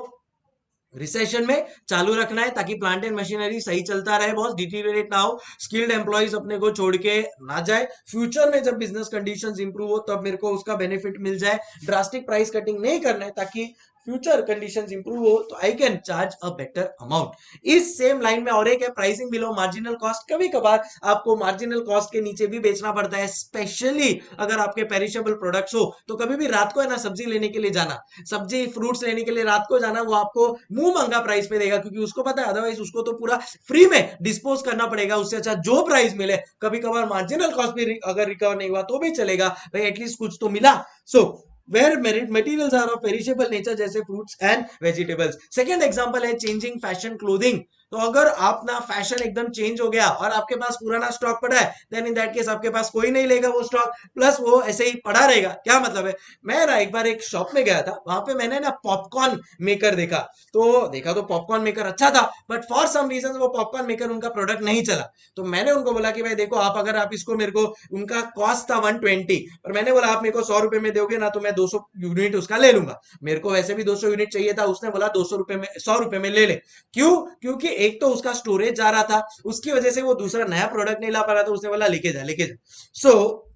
recession में चालू रखना है ताकि plant and machinery सही चलता रहे boss, deteriorate ना हो, स्किल्ड एम्प्लॉइज अपने को छोड़ के ना जाए। फ्यूचर में जब बिजनेस कंडीशंस इंप्रूव हो तब मेरे को उसका बेनिफिट मिल जाए। ड्रास्टिक प्राइस कटिंग नहीं करना है ताकि फ्यूचर कंडीशंस इंप्रूव हो तो I can charge a better amount. इस सेम लाइन में और एक है प्राइसिंग बिलो मार्जिनल कॉस्ट। कभी कभार आपको मार्जिनल कॉस्ट के नीचे भी बेचना पड़ता है, स्पेशली अगर आपके पेरिशेबल प्रोडक्ट्स हो। तो कभी भी रात को है ना सब्जी लेने के लिए जाना, सब्जी फ्रूट्स लेने के लिए रात को जाना, वो आपको मुंह महंगा प्राइस पे देगा, क्योंकि उसको पता है अदरवाइज उसको तो पूरा फ्री में डिस्पोज करना पड़ेगा। उससे अच्छा जो प्राइस मिले, कभी कभार मार्जिनल कॉस्ट भी अगर रिकवर नहीं हुआ तो भी चलेगा भाई, एटलीस्ट कुछ तो मिला। सो where materials are of perishable nature जैसे fruits and vegetables। Second example है चेंजिंग फैशन क्लोथिंग। तो अगर आप ना फैशन एकदम चेंज हो गया और आपके पास पुराना स्टॉक पड़ा है, देन इन दैट केस आपके पास कोई नहीं लेगा वो स्टॉक, प्लस वो ऐसे ही पड़ा रहेगा। क्या मतलब है, मैं ना एक बार एक शॉप में गया था, वहां पे मैंने ना पॉपकॉर्न मेकर देखा। तो पॉपकॉर्न मेकर अच्छा था, बट फॉर सम रीजन वो पॉपकॉर्न मेकर उनका प्रोडक्ट नहीं चला। तो मैंने उनको बोला कि भाई देखो आप अगर आप इसको मेरे को, उनका कॉस्ट था 120, पर मैंने बोला आप मेरे को 100 रुपए में दोगे ना तो मैं 200 यूनिट उसका ले लूंगा। मेरे को वैसे भी 200 यूनिट चाहिए था, उसने बोला 200 रुपए में, 100 रुपए में ले ले। क्यों? क्योंकि एक तो उसका स्टोरेज जा रहा था, उसकी वजह से वो दूसरा नया प्रोडक्ट नहीं ला पा रहा था, उसने बोला लेके जा लेके जा। सो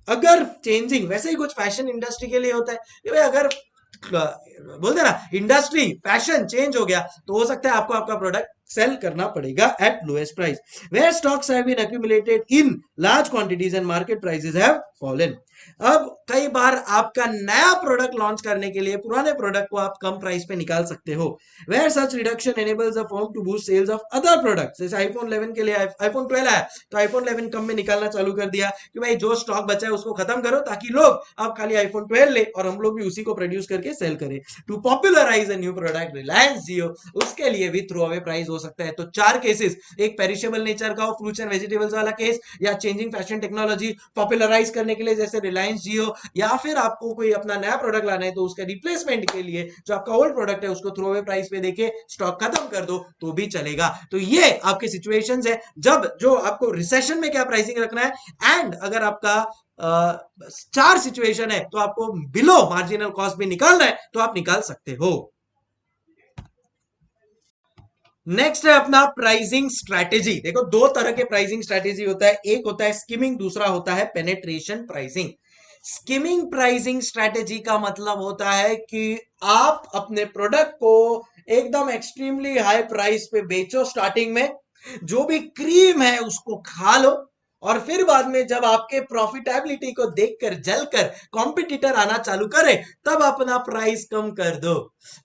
अगर चेंजिंग वैसे ही कुछ फैशन इंडस्ट्री के लिए होता है कि भाई अगर बोलते ना इंडस्ट्री फैशन चेंज हो गया तो हो सकता है आपको आपका प्रोडक्ट सेल करना पड़ेगा at lowest price, where stocks have been accumulated in large quantities and market prices have fallen. अब कई बार आपका नया प्रोडक्ट लॉन्च करने के लिए पुराने प्रोडक्ट को आप कम प्राइस पे निकाल सकते हो, where such reduction enables the firm to boost sales of other products. जैसे आईफोन 11 के लिए आईफोन 12 आया तो आईफोन 11 कम में निकालना चालू कर दिया कि भाई जो स्टॉक बचा है उसको खत्म करो ताकि लोग अब खाली आईफोन 12 ले और हम लोग भी उसी को प्रोड्यूस करके सेल करें। To popularize a new product Reliance Jio, उसके लिए भी थ्रो अवे प्राइस हो सकता है। तो चार केसेस, एक पेरिशेबल नेचर का हो फ्रूट्स एंड वेजिटेबल्स वाला केस, या चेंजिंग फैशन टेक्नोलॉजी पॉपुलराइज करने के लिए जैसे रिलायंस जियो, या फिर आपको कोई अपना नया प्रोडक्ट लाना है तो उसके रिप्लेसमेंट के लिए जो आपका ओल्ड प्रोडक्ट है उसको थ्रो अवे प्राइस पे देके स्टॉक खत्म कर दो तो भी चलेगा। तो ये आपके सिचुएशंस है जब जो आपको रिसेशन में क्या प्राइसिंग रखना है, एंड अगर आपका चार सिचुएशन है तो आपको बिलो मार्जिनल कॉस्ट भी निकालना है तो आप निकाल सकते हो। नेक्स्ट है अपना प्राइसिंग स्ट्रैटेजी। देखो दो तरह के प्राइसिंग स्ट्रैटेजी होता है, एक होता है स्किमिंग, दूसरा होता है penetration pricing. Skimming pricing strategy का मतलब होता है कि आप अपने प्रोडक्ट को एकदम एक्सट्रीमली हाई प्राइस पे बेचो स्टार्टिंग में, जो भी क्रीम है उसको खा लो, और फिर बाद में जब आपके प्रॉफिटेबिलिटी को देखकर जलकर कॉम्पिटिटर आना चालू करे तब अपना प्राइस कम कर दो।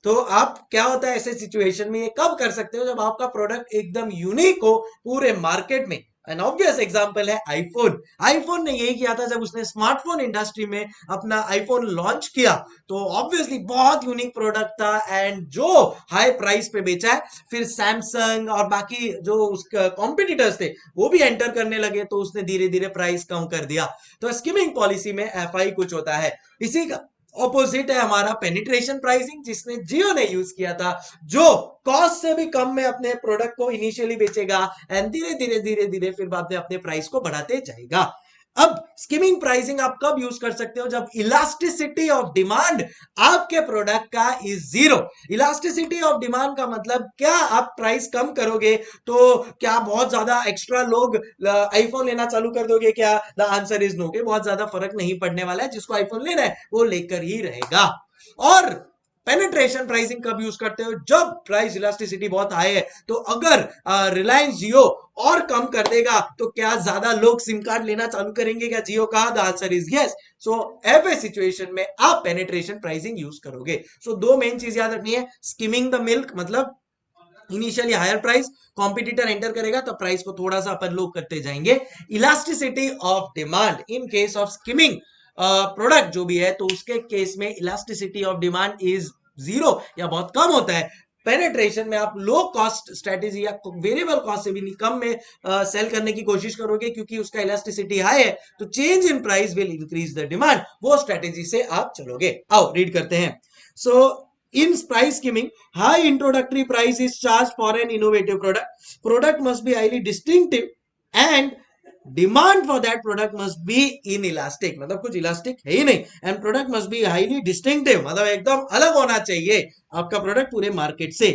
तो आप क्या होता है ऐसे सिचुएशन में, ये कब कर सकते हो, जब आपका प्रोडक्ट एकदम यूनिक हो पूरे मार्केट में। एन ऑब्वियस एग्जांपल है आईफोन। आईफोन ने यही किया था जब उसने स्मार्टफोन इंडस्ट्री में अपना आईफोन लॉन्च किया, तो ऑब्वियसली बहुत यूनिक प्रोडक्ट था एंड जो हाई प्राइस पे बेचा है, फिर सैमसंग और बाकी जो उसके कॉम्पिटिटर्स थे वो भी एंटर करने लगे, तो उसने धीरे धीरे प्राइस कम कर दिया। तो स्कीमिंग पॉलिसी में एफआई कुछ होता है। इसी का ऑपोजिट है हमारा पेनिट्रेशन प्राइसिंग, जिसने जियो ने यूज किया था, जो कॉस्ट से भी कम में अपने प्रोडक्ट को इनिशियली बेचेगा एंड धीरे धीरे धीरे धीरे फिर बाद में अपने प्राइस को बढ़ाते जाएगा। अब स्कीमिंग प्राइसिंग आप कब यूज कर सकते हो? जब इलास्टिसिटी ऑफ डिमांड आपके प्रोडक्ट का is zero. Elasticity of demand का मतलब क्या? आप प्राइस कम करोगे तो क्या बहुत ज्यादा एक्स्ट्रा लोग आईफोन लेना चालू कर दोगे क्या? द आंसर इज नो, के बहुत ज्यादा फर्क नहीं पड़ने वाला है। जिसको आईफोन लेना है वो लेकर ही रहेगा। और पेनिट्रेशन प्राइसिंग कब यूज करते हो? जब प्राइस इलास्टिसिटी बहुत हाई है। तो अगर रिलायंस जियो और कम कर देगा तो क्या ज्यादा लोग सिम कार्ड लेना चालू करेंगे क्या जियो का? The answer is yes. So every situation में आप पेनिट्रेशन प्राइसिंग यूज करोगे। सो दो मेन चीज याद रखनी है, स्किमिंग द मिल्क मतलब initially higher price, competitor enter करेगा तो प्राइस को थोड़ा सा अपन लोग करते जाएंगे। Elasticity of demand in case of skimming product जो भी है, तो उसके केस में elasticity of demand is zero या बहुत कम होता है। पेनेट्रेशन में आप लो कॉस्ट स्ट्रेटेजी या वेरिएबल कॉस्ट से भी कम में सेल करने की कोशिश करोगे, क्योंकि उसका इलास्टिसिटी हाई है, तो change in price will increase the demand. वो स्ट्रेटेजी से आप चलोगे। आओ रीड करते हैं। सो in price skimming, high introductory price is charged for an innovative product. Product must be highly distinctive and demand for that product must be inelastic, मतलब कुछ elastic है ही नहीं। And product must be highly distinctive, मतलब एकदम अलग होना चाहिए आपका प्रोडक्ट पूरे मार्केट से।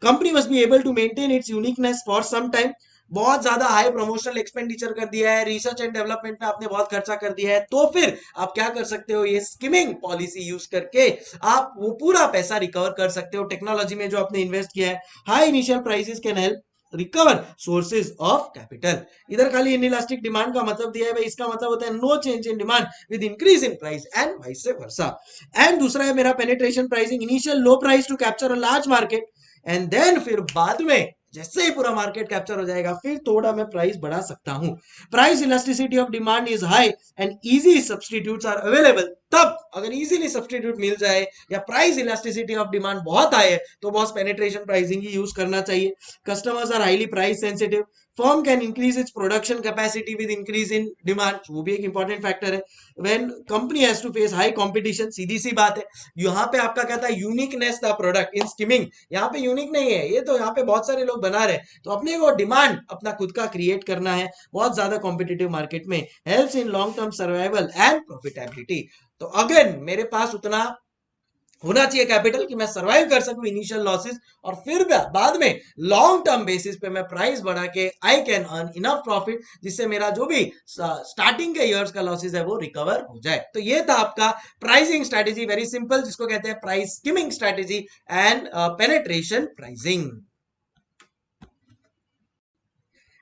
Company must be able to maintain its uniqueness for some time. बहुत ज्यादा हाई प्रमोशनल एक्सपेंडिचर कर दिया है, रिसर्च एंड डेवलपमेंट में आपने बहुत खर्चा कर दिया है, तो फिर आप क्या कर सकते हो? ये स्किमिंग पॉलिसी यूज करके आप वो पूरा पैसा रिकवर कर सकते हो टेक्नोलॉजी में जो आपने इन्वेस्ट किया है। High initial prices can help recover sources of capital. इधर खाली इनइलास्टिक डिमांड का मतलब दिया है भाई, इसका मतलब होता है no change in demand with increase in price and vice versa. And दूसरा है मेरा penetration pricing, initial low price to capture a large market and then फिर बाद में जैसे ही पूरा मार्केट कैप्चर हो जाएगा फिर थोड़ा मैं प्राइस बढ़ा सकता हूं। Price elasticity of demand is high and easy substitutes are available. तब अगर इजीली सब्स्टिट्यूट मिल जाए या प्राइस इलास्टिसिटी ऑफ डिमांड बहुत हाई है, तो बॉस पेनिट्रेशन प्राइसिंग ही यूज करना चाहिए। Customers are highly price sensitive. Firm can increase its production capacity with increase in demand, वो भी एक इंपॉर्टेंट फैक्टर है। When company has to face high competition, सीधी सी बात है। यहाँ पे आपका कहता है uniqueness the product in skimming, यहाँ पे यूनिक नहीं है, ये तो यहाँ पे बहुत सारे लोग बना रहे हैं, तो अपने को डिमांड अपना खुद का क्रिएट करना है बहुत ज्यादा कॉम्पिटिटिव मार्केट में। Helps in long term survival and profitability. तो अगेन मेरे पास उतना होना चाहिए कैपिटल कि मैं सरवाइव कर सकूं इनिशियल लॉसेस, और फिर बाद में लॉन्ग टर्म बेसिस पे मैं प्राइस बढ़ा के I can earn enough profit, जिससे मेरा जो भी स्टार्टिंग के इयर्स का लॉसेस है वो रिकवर हो जाए। तो ये था आपका प्राइसिंग स्ट्रेटेजी, वेरी सिंपल, जिसको कहते हैं price skimming strategy and penetration pricing.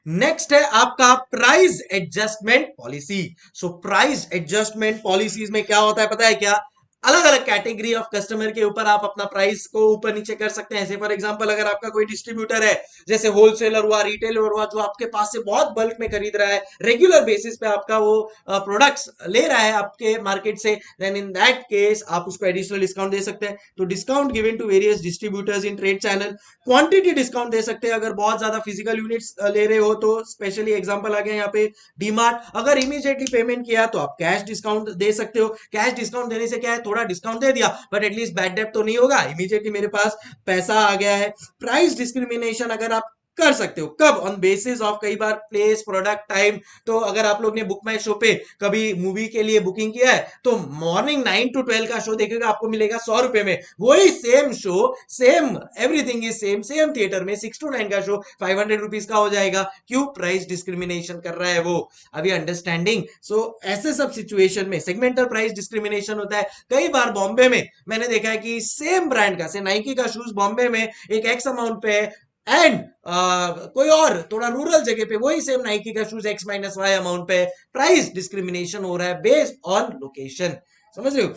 Next है आपका price adjustment policy. So price adjustment policies में क्या होता है पता है क्या? अलग अलग कैटेगरी ऑफ कस्टमर के ऊपर आप अपना प्राइस को ऊपर नीचे कर सकते हैं। ऐसे फॉर एग्जांपल अगर आपका कोई डिस्ट्रीब्यूटर है, जैसे होलसेलर हुआ, रिटेलर हुआ, जो आपके पास से बहुत बल्क में खरीद रहा है, रेगुलर बेसिस पे आपका वो प्रोडक्ट्स ले रहा है आपके मार्केट से, देन इन दैट केस आप उसको एडिशनल डिस्काउंट दे सकते हैं। तो discount given to various distributors in trade channel. Quantity discount दे सकते हैं अगर बहुत ज्यादा फिजिकल यूनिट्स ले रहे हो, तो स्पेशली एग्जांपल आ गया यहाँ पे डीमार्ट। अगर इमीडिएटली पेमेंट किया तो आप कैश डिस्काउंट दे सकते हो। कैश डिस्काउंट देने से क्या है, थोड़ा डिस्काउंट दे दिया बट एटलीस्ट बैड डेट तो नहीं होगा, इमीडिएटली मेरे पास पैसा आ गया है। प्राइस डिस्क्रिमिनेशन अगर आप कर सकते हो, कब? ऑन बेसिस ऑफ कई बार प्लेस, प्रोडक्ट, टाइम। तो अगर आप लोग ने बुक माई शो पे कभी मूवी के लिए बुकिंग किया है, तो मॉर्निंग 9 to 12 का शो देखेगा, आपको मिलेगा 100 रुपए में। वही same show, same everything is same, same theatre में 6 to 9 का शो 500 रुपीज का हो जाएगा। क्यों? प्राइस डिस्क्रिमिनेशन कर रहा है वो। अभी अंडरस्टैंडिंग? सो ऐसे सब सिचुएशन में सेगमेंटल प्राइस डिस्क्रिमिनेशन होता है। कई बार बॉम्बे में मैंने देखा है कि सेम ब्रांड का, से नाइकी का शूज बॉम्बे में एक एक्स अमाउंट पे है, एंड कोई और थोड़ा रूरल जगह पे वही सेम नाइकी का shoes X minus Y amount पे। प्राइस डिस्क्रिमिनेशन हो रहा है बेस्ड ऑन लोकेशन। समझ रहे हो?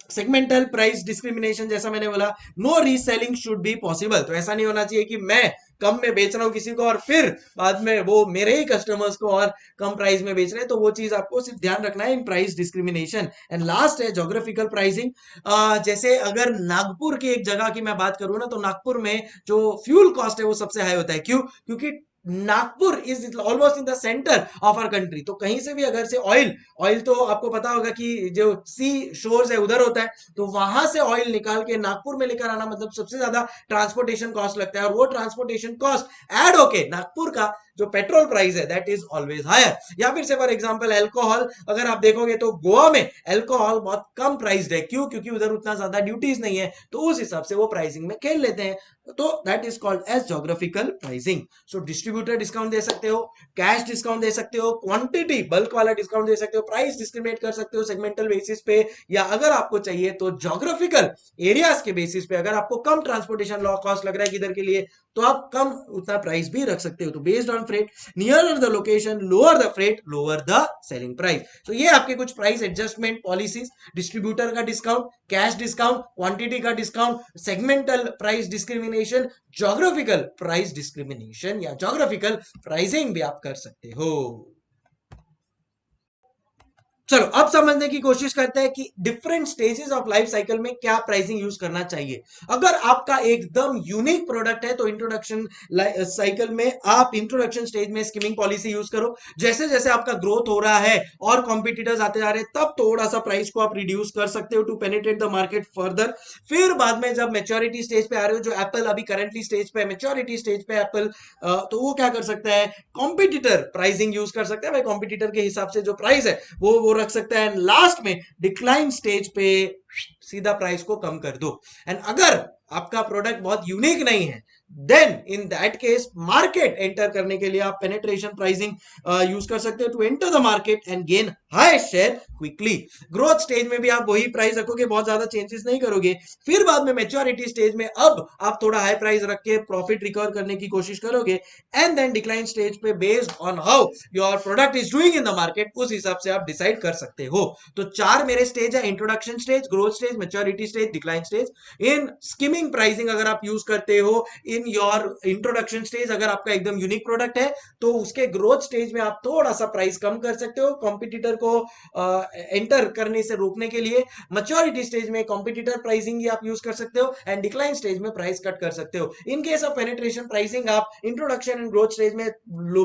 सेगमेंटल प्राइस डिस्क्रिमिनेशन, जैसा मैंने बोला, no reselling should be possible. तो ऐसा नहीं होना चाहिए कि मैं कम में बेच रहा हूं किसी को और फिर बाद में वो मेरे ही कस्टमर्स को और कम प्राइस में बेच रहे हैं, तो वो चीज आपको सिर्फ ध्यान रखना है in price discrimination. And last है जोग्राफिकल प्राइसिंग। जैसे अगर नागपुर की एक जगह की मैं बात करूं ना, तो नागपुर में जो फ्यूल कॉस्ट है वो सबसे हाई होता है। क्यों? क्योंकि Nagpur is almost in the centre of our country. तो कहीं से भी अगर से ऑयल ऑयल तो आपको पता होगा कि जो सी शोर्स है उधर होता है, तो वहां से ऑयल निकाल के नागपुर में लेकर आना मतलब सबसे ज्यादा ट्रांसपोर्टेशन कॉस्ट लगता है, और वो ट्रांसपोर्टेशन कॉस्ट ऐड होके नागपुर का जो पेट्रोल प्राइस है दैट इज ऑलवेज हायर। या फिर से फॉर एग्जांपल अल्कोहल अगर आप देखोगे तो गोवा में अल्कोहल बहुत कम प्राइस्ड है। क्यों? क्योंकि उधर उतना ज्यादा ड्यूटीज नहीं है, तो उस हिसाब से वो प्राइसिंग में खेल लेते हैं। तो that is called as geographical pricing. So distributor discount दे सकते हो, कैश डिस्काउंट दे सकते हो, क्वांटिटी बल्क वाला डिस्काउंट दे सकते हो, प्राइस डिस्क्रिमिनेट कर सकते हो सेगमेंटल बेसिस पे, या अगर आपको चाहिए तो जोग्राफिकल एरियाज के बेसिस पे, अगर आपको कम ट्रांसपोर्टेशन लॉ कॉस्ट लग रहा है किधर के लिए, तो आप कम उतना प्राइस भी रख सकते हो। तो based on freight, nearer the location lower the freight lower the selling price. तो ये आपके कुछ प्राइस एडजस्टमेंट पॉलिसीज, डिस्ट्रीब्यूटर का डिस्काउंट, कैश डिस्काउंट, क्वांटिटी का discount, segmental price discrimination, geographical price discrimination या जोग्राफिकल प्राइसिंग भी आप कर सकते हो। चलो अब समझने की कोशिश करते हैं कि different stages of life cycle में क्या प्राइसिंग यूज करना चाहिए। अगर आपका एकदम यूनिक प्रोडक्ट है तो इंट्रोडक्शन साइकिल में आप इंट्रोडक्शन स्टेज में स्कीमिंग पॉलिसी यूज करो। जैसे जैसे आपका ग्रोथ हो रहा है और कॉम्पिटिटर्स आते जा रहे हैं, तब थोड़ा सा प्राइस को आप रिड्यूस कर सकते हो to penetrate the market further. फिर बाद में जब मेच्योरिटी स्टेज पे आ रहे हो, जो एप्पल अभी करंटली स्टेज पे, मेच्योरिटी स्टेज पे एप्पल, तो वो क्या कर सकता है, कॉम्पिटिटर प्राइसिंग यूज कर सकता है। भाई कॉम्पिटिटर के हिसाब से जो प्राइस है वो रख सकता है। लास्ट में डिक्लाइन स्टेज पे सीधा प्राइस को कम कर दो। एंड अगर आपका प्रोडक्ट बहुत यूनिक नहीं है, then in that case market enter करने के लिए आप पेनिट्रेशन प्राइसिंग यूज कर सकते हो to enter the market and gain high share quickly. Growth stage में भी आप वही प्राइस रखोगे, बहुत ज्यादा चेंजेस नहीं करोगे। फिर बाद में मेच्योरिटी स्टेज में अब आप थोड़ा हाई प्राइस रख के प्रॉफिट रिकवर करने की कोशिश करोगे। एंड देन डिक्लाइन स्टेज पे based on how your product is doing in the market, उस हिसाब से आप डिसाइड कर सकते हो। तो चार मेरे स्टेज है, introduction stage, growth stage, maturity stage, decline stage. In skimming pricing अगर आप यूज करते हो इन योर इंट्रोडक्शन स्टेज, अगर आपका एकदम यूनिक प्रोडक्ट है तो उसके ग्रोथ स्टेज में आप थोड़ा सा प्राइस कम कर सकते हो कॉम्पिटिटर को एंटर करने से रोकने के लिए। मैच्योरिटी स्टेज में कॉम्पिटिटर प्राइसिंग आप यूज कर सकते हो एंड डिक्लाइन स्टेज में प्राइस कट कर सकते हो। इन केस ऑफ पेनिट्रेशन प्राइसिंग आप इंट्रोडक्शन एंड ग्रोथ स्टेज में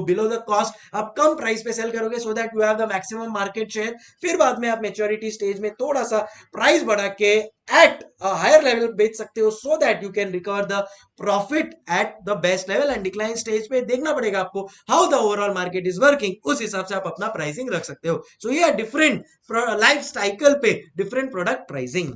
बिलो द कॉस्ट आप कम प्राइस पे सेल करोगे so that you have the maximum market share. फिर बाद में आप मैच्योरिटी स्टेज में थोड़ा सा प्राइस बढ़ा के एट अ हायर लेवल बेच सकते हो so that you can recover the profit at the best level. And decline stage पे देखना पड़ेगा आपको how the overall market is working, उस हिसाब से आप अपना प्राइसिंग रख सकते हो। सो ये डिफरेंट लाइफ साइकिल पे डिफरेंट प्रोडक्ट प्राइसिंग।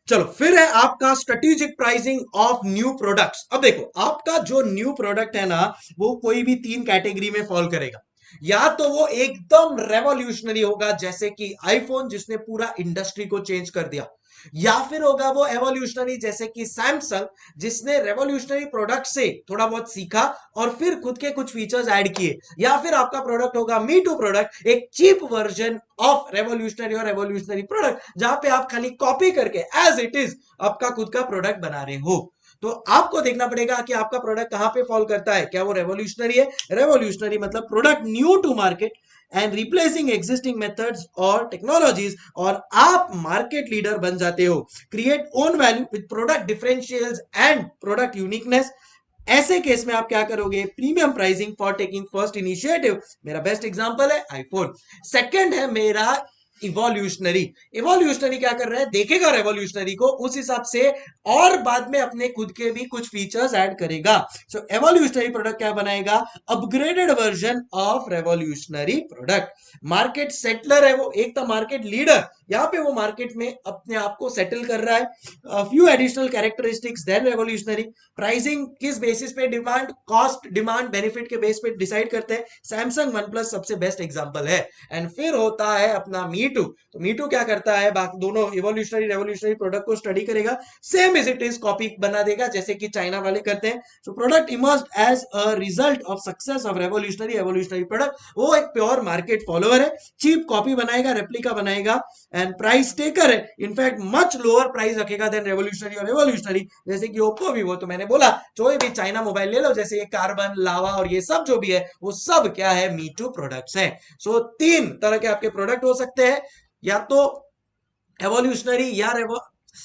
चलो फिर है आपका strategic pricing of new products. अब देखो आपका जो न्यू प्रोडक्ट है ना, वो कोई भी तीन कैटेगरी में फॉल करेगा। या तो वो एकदम रेवोल्यूशनरी होगा जैसे कि आईफोन जिसने पूरा इंडस्ट्री को चेंज कर दिया, या फिर होगा वो एवोल्यूशनरी जैसे कि सैमसंग जिसने रेवोल्यूशनरी प्रोडक्ट से थोड़ा बहुत सीखा और फिर खुद के कुछ फीचर्स ऐड किए। या फिर आपका प्रोडक्ट होगा मी टू प्रोडक्ट, एक चीप वर्जन ऑफ रेवोल्यूशनरी और रेवोल्यूशनरी प्रोडक्ट जहां पे आप खाली कॉपी करके एज इट इज आपका खुद का प्रोडक्ट बना रहे हो। तो आपको देखना पड़ेगा कि आपका प्रोडक्ट कहां पे फॉल करता है। क्या वो रेवोल्यूशनरी है? रेवोल्यूशनरी मतलब product new to market and replacing existing methods और टेक्नोलॉजीज, और आप मार्केट लीडर बन जाते हो। Create own value with product differentials and product uniqueness. ऐसे केस में आप क्या करोगे? Premium pricing for taking first initiative. मेरा बेस्ट एग्जांपल है आईफोन। सेकंड है मेरा इवोल्यूशनरी। इवोल्यूशनरी क्या कर रहा है? देखेगा रेवोल्यूशनरी को, उस हिसाब से और बाद में अपने खुद के भी कुछ फीचर्स ऐड करेगा। सो एवोल्यूशनरी प्रोडक्ट क्या बनाएगा? Upgraded version of revolutionary product. Market settler है वो, एक तो मार्केट लीडर, यहां पे वो मार्केट में अपने आप को सेटल कर रहा है। Few additional characteristics than revolutionary. Pricing किस बेसिस पे? डिमांड, कॉस्ट, डिमांड बेनिफिट के बेस पे डिसाइड करते हैं। सैमसंग वन प्लस सबसे बेस्ट एग्जांपल है। एंड फिर होता है अपना मी मीटू, तो मीटू क्या करता है, बाकी दोनों इवोल्यूशनरी रेवोल्यूशनरी प्रोडक्ट को स्टडी करेगा, same is it is copy बना देगा जैसे कि चाइना वाले करते हैं. So product emerged as a result of success of revolutionary evolutionary product. वो एक प्योर मार्केट फॉलोअर है, चीप कॉपी बनाएगा, रेप्लिका बनाएगा एंड प्राइस टेकर है, इनफैक्ट मच लोअर प्राइस रखेगा देन रेवोल्यूशनरी और एवोल्यूशनरी. जैसे कि ओप्पो वीवो, तो मैंने बोला कोई भी चाइना मोबाइल ले लो, जैसे ये कार्बन लावा और ये सब जो भी है वो सब क्या है, मी टू प्रोडक्ट्स हैं. सो तीन तरह के आपके प्रोडक्ट हो सकते हैं, या तो एवोल्यूशनरी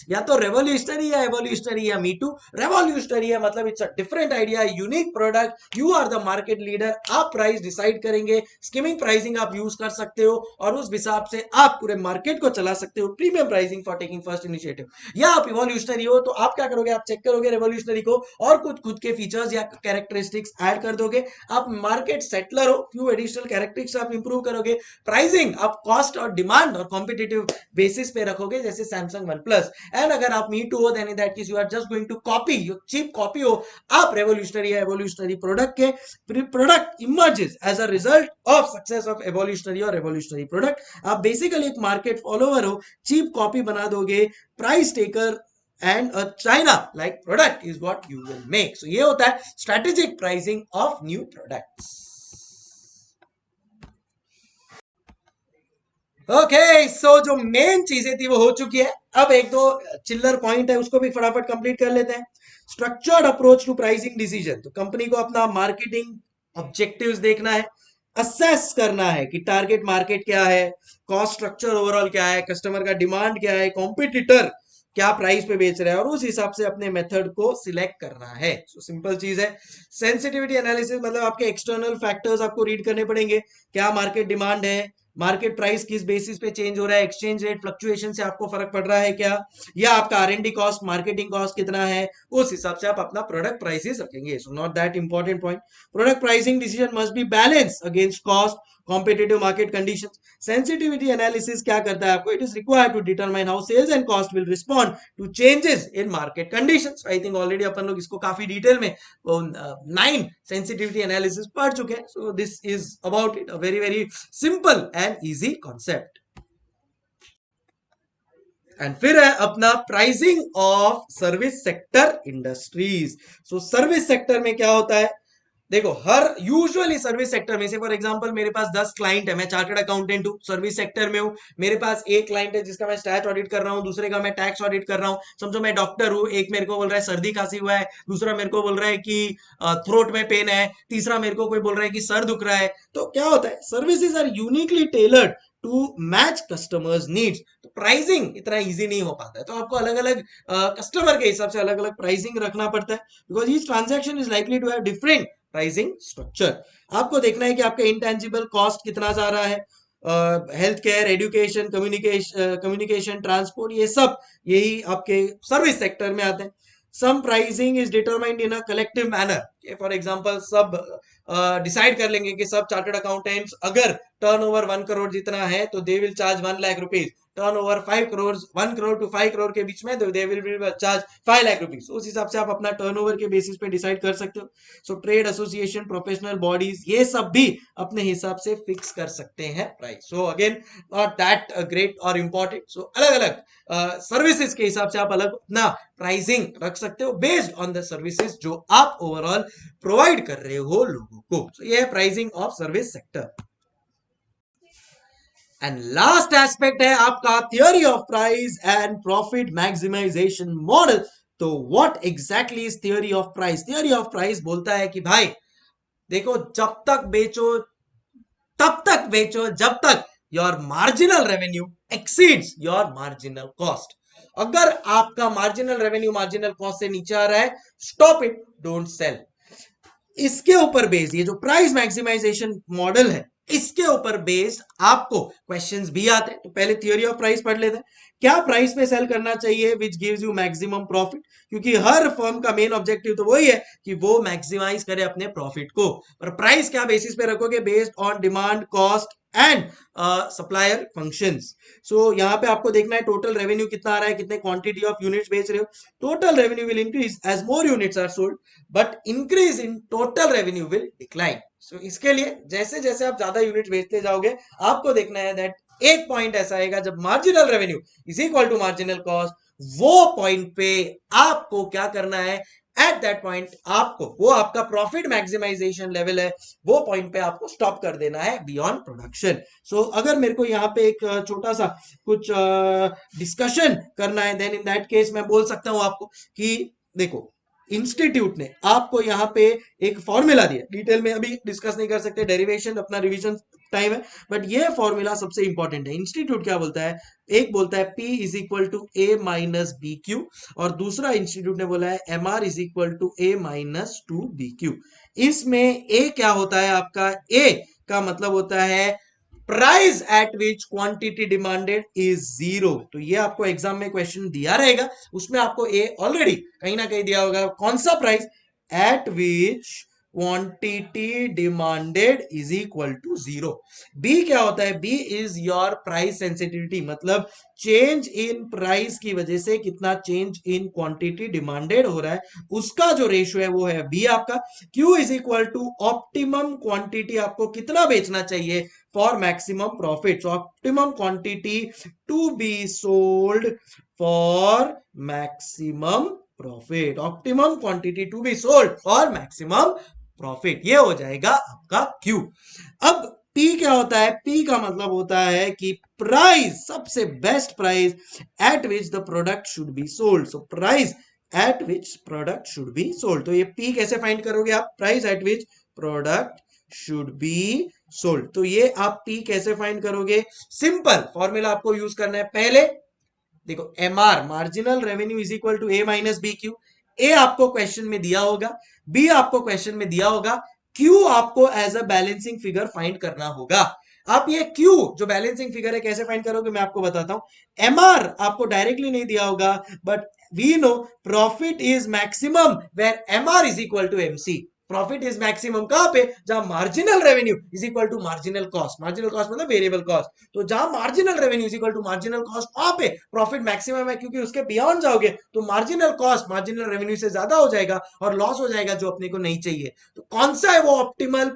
या तो रेवोल्यूशनरी या एवोल्यूशनरी या मी टू. रेवोल्यूशनरी है मतलब it's a different idea, unique product, you are the market leader, आप प्राइस डिसाइड करेंगे, स्कीमिंग प्राइसिंग आप यूज कर सकते हो और उस हिसाब से आप पूरे मार्केट को चला सकते हो, premium pricing for taking first initiative. या आप इवोल्यूशनरी हो तो आप क्या करोगे, आप चेक करोगे रेवोल्यूशनरी को और कुछ खुद के फीचर्स या कैरेक्टरिस्टिक्स ऐड कर दोगे. आप मार्केट सेटलर हो, फ्यू एडिशनल कैरेक्टरिस्टिक्स आप इंप्रूव करोगे. प्राइसिंग आप कॉस्ट और डिमांड और कॉम्पिटिटिव बेसिस पे रखोगे, जैसे सैमसंग वन प्लस. एंड अगर आप मी टू हो, then in that case you are just going to copy, you cheap copy हो, आप रेवोल्यूशनरी या एवोल्यूशनरी प्रोडक्ट के product emerges as a result of success of evolutionary और revolutionary product. आप basically एक मार्केट फॉलोअर हो, cheap copy बना दोगे, price taker and a China like product is what you will make. So ये होता है strategic pricing of new products. Okay, so जो मेन चीजें थी वो हो चुकी है. अब एक दो चिल्लर पॉइंट है उसको भी फटाफट कंप्लीट कर लेते हैं. Structured approach to pricing decision, तो कंपनी को अपना मार्केटिंग ऑब्जेक्टिव्स देखना है, असेस करना है कि टारगेट मार्केट क्या है, कॉस्ट स्ट्रक्चर ओवरऑल क्या है, कस्टमर का डिमांड क्या है, कॉम्पिटिटर क्या प्राइस पे बेच रहा है, और उस हिसाब से अपने मेथड को सिलेक्ट करना है. सो सिंपल चीज है. सेंसिटिविटी एनालिसिस मतलब आपके एक्सटर्नल फैक्टर्स आपको रीड करने पड़ेंगे, क्या मार्केट डिमांड है, मार्केट प्राइस किस बेसिस पे चेंज हो रहा है, एक्सचेंज रेट फ्लक्चुएशन से आपको फर्क पड़ रहा है क्या, या आपका आर&डी कॉस्ट, मार्केटिंग कॉस्ट कितना है, उस हिसाब से आप अपना प्रोडक्ट प्राइसेस रखेंगे. So not that important point. Product pricing decision must be balance against cost, competitive market conditions. Sensitivity analysis क्या करता है आपको, it is required to determine how sales and cost will respond to changes in market conditions. I think already अपन लोग इसको काफी detail में 9 sensitivity analysis पढ़ चुके हैं. सो this is about it, a very very simple and easy concept. And फिर है अपना pricing of service sector industries. So service sector में क्या होता है, देखो हर यूजुअली सर्विस सेक्टर में से, फॉर एग्जांपल मेरे पास 10 क्लाइंट है, मैं चार्टर्ड अकाउंटेंट हूँ, सर्विस सेक्टर में हूँ, मेरे पास एक क्लाइंट है जिसका मैं स्टैट ऑडिट कर रहा हूँ, दूसरे का मैं टैक्स ऑडिट कर रहा हूँ. समझो मैं डॉक्टर हूँ, एक मेरे को बोल रहा है सर्दी खांसी हुआ है, दूसरा मेरे को बोल रहा है कि थ्रोट में पेन है, तीसरा मेरे को कोई बोल रहा है कि सर दुख रहा है. तो क्या होता है, services are uniquely tailored to match customers needs. तो प्राइसिंग इतना इजी नहीं हो पाता है, तो आपको अलग अलग कस्टमर के हिसाब से अलग अलग प्राइसिंग रखना पड़ता है, because each transaction is likely to have different pricing structure. आपको देखना है कि आपका इंटेंजिबल कॉस्ट कितना जा रहा है, health care, education, communication, transport, ये सब यही आपके सर्विस सेक्टर में आते हैं. Some pricing is determined in a collective manner. For example सब डिसाइड कर लेंगे कि सब चार्टर्ड अकाउंटेंट्स अगर टर्नओवर 1 करोड़ जितना है तो they will charge 1 lakh rupees, turnover 5 crore, 1 crore to 5 crore के बीच में they will be charge 5 lakh rupees. उस हिसाब से आप अपना टर्नओवर के बेसिस पे डिसाइड कर सकते हो. So trade association, professional bodies, ये सब भी अपने हिसाब से फिक्स कर सकते हैं price. So again not that great और इंपॉर्टेंट. सो अलग अलग सर्विसेज के हिसाब से आप अलग अपना प्राइसिंग रख सकते हो बेस्ड ऑन द सर्विसेज जो आप ओवरऑल प्रोवाइड कर रहे हो लोगों को. So, ये है pricing of service sector. And last aspect है आपका theory of price and profit maximisation model. तो what exactly is theory of price. Theory of price बोलता है कि भाई देखो, जब तक बेचो तब तक बेचो जब तक your marginal revenue exceeds your marginal cost. अगर आपका मार्जिनल रेवेन्यू मार्जिनल कॉस्ट से नीचे आ रहा है, स्टॉप इट, डोंट सेल. इसके ऊपर बेस्ड ये जो प्राइस मैक्सिमाइजेशन मॉडल है, इसके ऊपर बेस्ड आपको क्वेश्चंस भी आते हैं. तो पहले थियोरी ऑफ प्राइस पढ़ लेते हैं. क्या प्राइस पे सेल करना चाहिए which gives you maximum profit, क्योंकि हर फर्म का मेन ऑब्जेक्टिव तो वही है कि वो मैक्सिमाइज करे अपने प्रॉफिट को. और प्राइस क्या बेसिस पे रखोगे, based on demand, cost and supplier functions. So यहाँ पे आपको देखना है टोटल रेवेन्यू कितना आ रहा है, कितने क्वांटिटी ऑफ यूनिट्स बेच रहे हो. Total revenue will increase as more units are sold, but increase in total revenue will decline. So इसके लिए जैसे जैसे आप ज्यादा यूनिट बेचते जाओगे, आपको देखना है दैट एक पॉइंट ऐसा आएगा जब marginal revenue is equal to marginal cost, वो पॉइंट पे आपको क्या करना है, एट दैट पॉइंट आपको, वो आपका प्रॉफिट मैक्सिमाइजेशन लेवल है, वो पॉइंट पे आपको स्टॉप कर देना है बियॉन्ड प्रोडक्शन। सो अगर मेरे को यहाँ पे एक छोटा सा कुछ डिस्कशन करना है, देन इन दैट केस मैं बोल सकता हूं आपको कि देखो, इंस्टीट्यूट ने आपको यहाँ पे एक फॉर्मूला दिया, डिटेल में अभी डिस्कस नहीं कर सकते, डेरिवेशन अपना रिवीजन टाइम है, बट ये फॉर्मूला सबसे इंपॉर्टेंट है। इंस्टीट्यूट क्या बोलता है, एक बोलता है P is equal to A minus B Q, और दूसरा इंस्टीट्यूट ने बोला है MR is equal to A minus two B Q. इसमें ए क्या होता है आपका, ए का मतलब होता है price at which quantity demanded is zero. तो ये आपको एग्जाम में क्वेश्चन दिया रहेगा, उसमें आपको ए ऑलरेडी कहीं ना कहीं दिया होगा, कौन सा price, at which quantity demanded is equal to zero. B क्या होता है, B is your price sensitivity, मतलब चेंज इन प्राइस की वजह से कितना चेंज इन क्वांटिटी डिमांडेड हो रहा है, उसका जो रेशियो है वो है बी आपका। Q is equal to optimum quantity, आपको कितना बेचना चाहिए for maximum profit, optimum quantity to be sold for maximum profit, optimum quantity to be sold for maximum profit, ये हो जाएगा आपका क्यू। अब P क्या होता है, P का मतलब होता है कि प्राइस, सबसे best price at which the product should be sold, so price at which product should be sold. तो ये P कैसे फाइंड करोगे आप, price at which product should be sold. तो ये आप P कैसे फाइंड करोगे, सिंपल फॉर्मूला आपको यूज करना है। पहले देखो, MR marginal revenue is equal to A minus B Q. ए आपको क्वेश्चन में दिया होगा, बी आपको क्वेश्चन में दिया होगा, क्यू आपको as a balancing figure find करना होगा। आप ये क्यू जो बैलेंसिंग फिगर है कैसे फाइंड करोगे, मैं आपको बताता हूं। MR आपको डायरेक्टली नहीं दिया होगा, but we know profit is maximum where MR is equal to MC। Profit is maximum कहां पे, जहां marginal revenue is equal to marginal cost, marginal cost मतलब वेरिएबल कॉस्ट, तो जहां marginal revenue is equal to marginal cost, वहां पे profit maximum है, क्योंकि उसके बियॉन्ड जाओगे तो मार्जिनल कॉस्ट मार्जिनल रेवेन्यू से ज्यादा हो जाएगा और लॉस हो जाएगा, जो अपने को नहीं चाहिए। तो कौन सा है वो ऑप्टिमल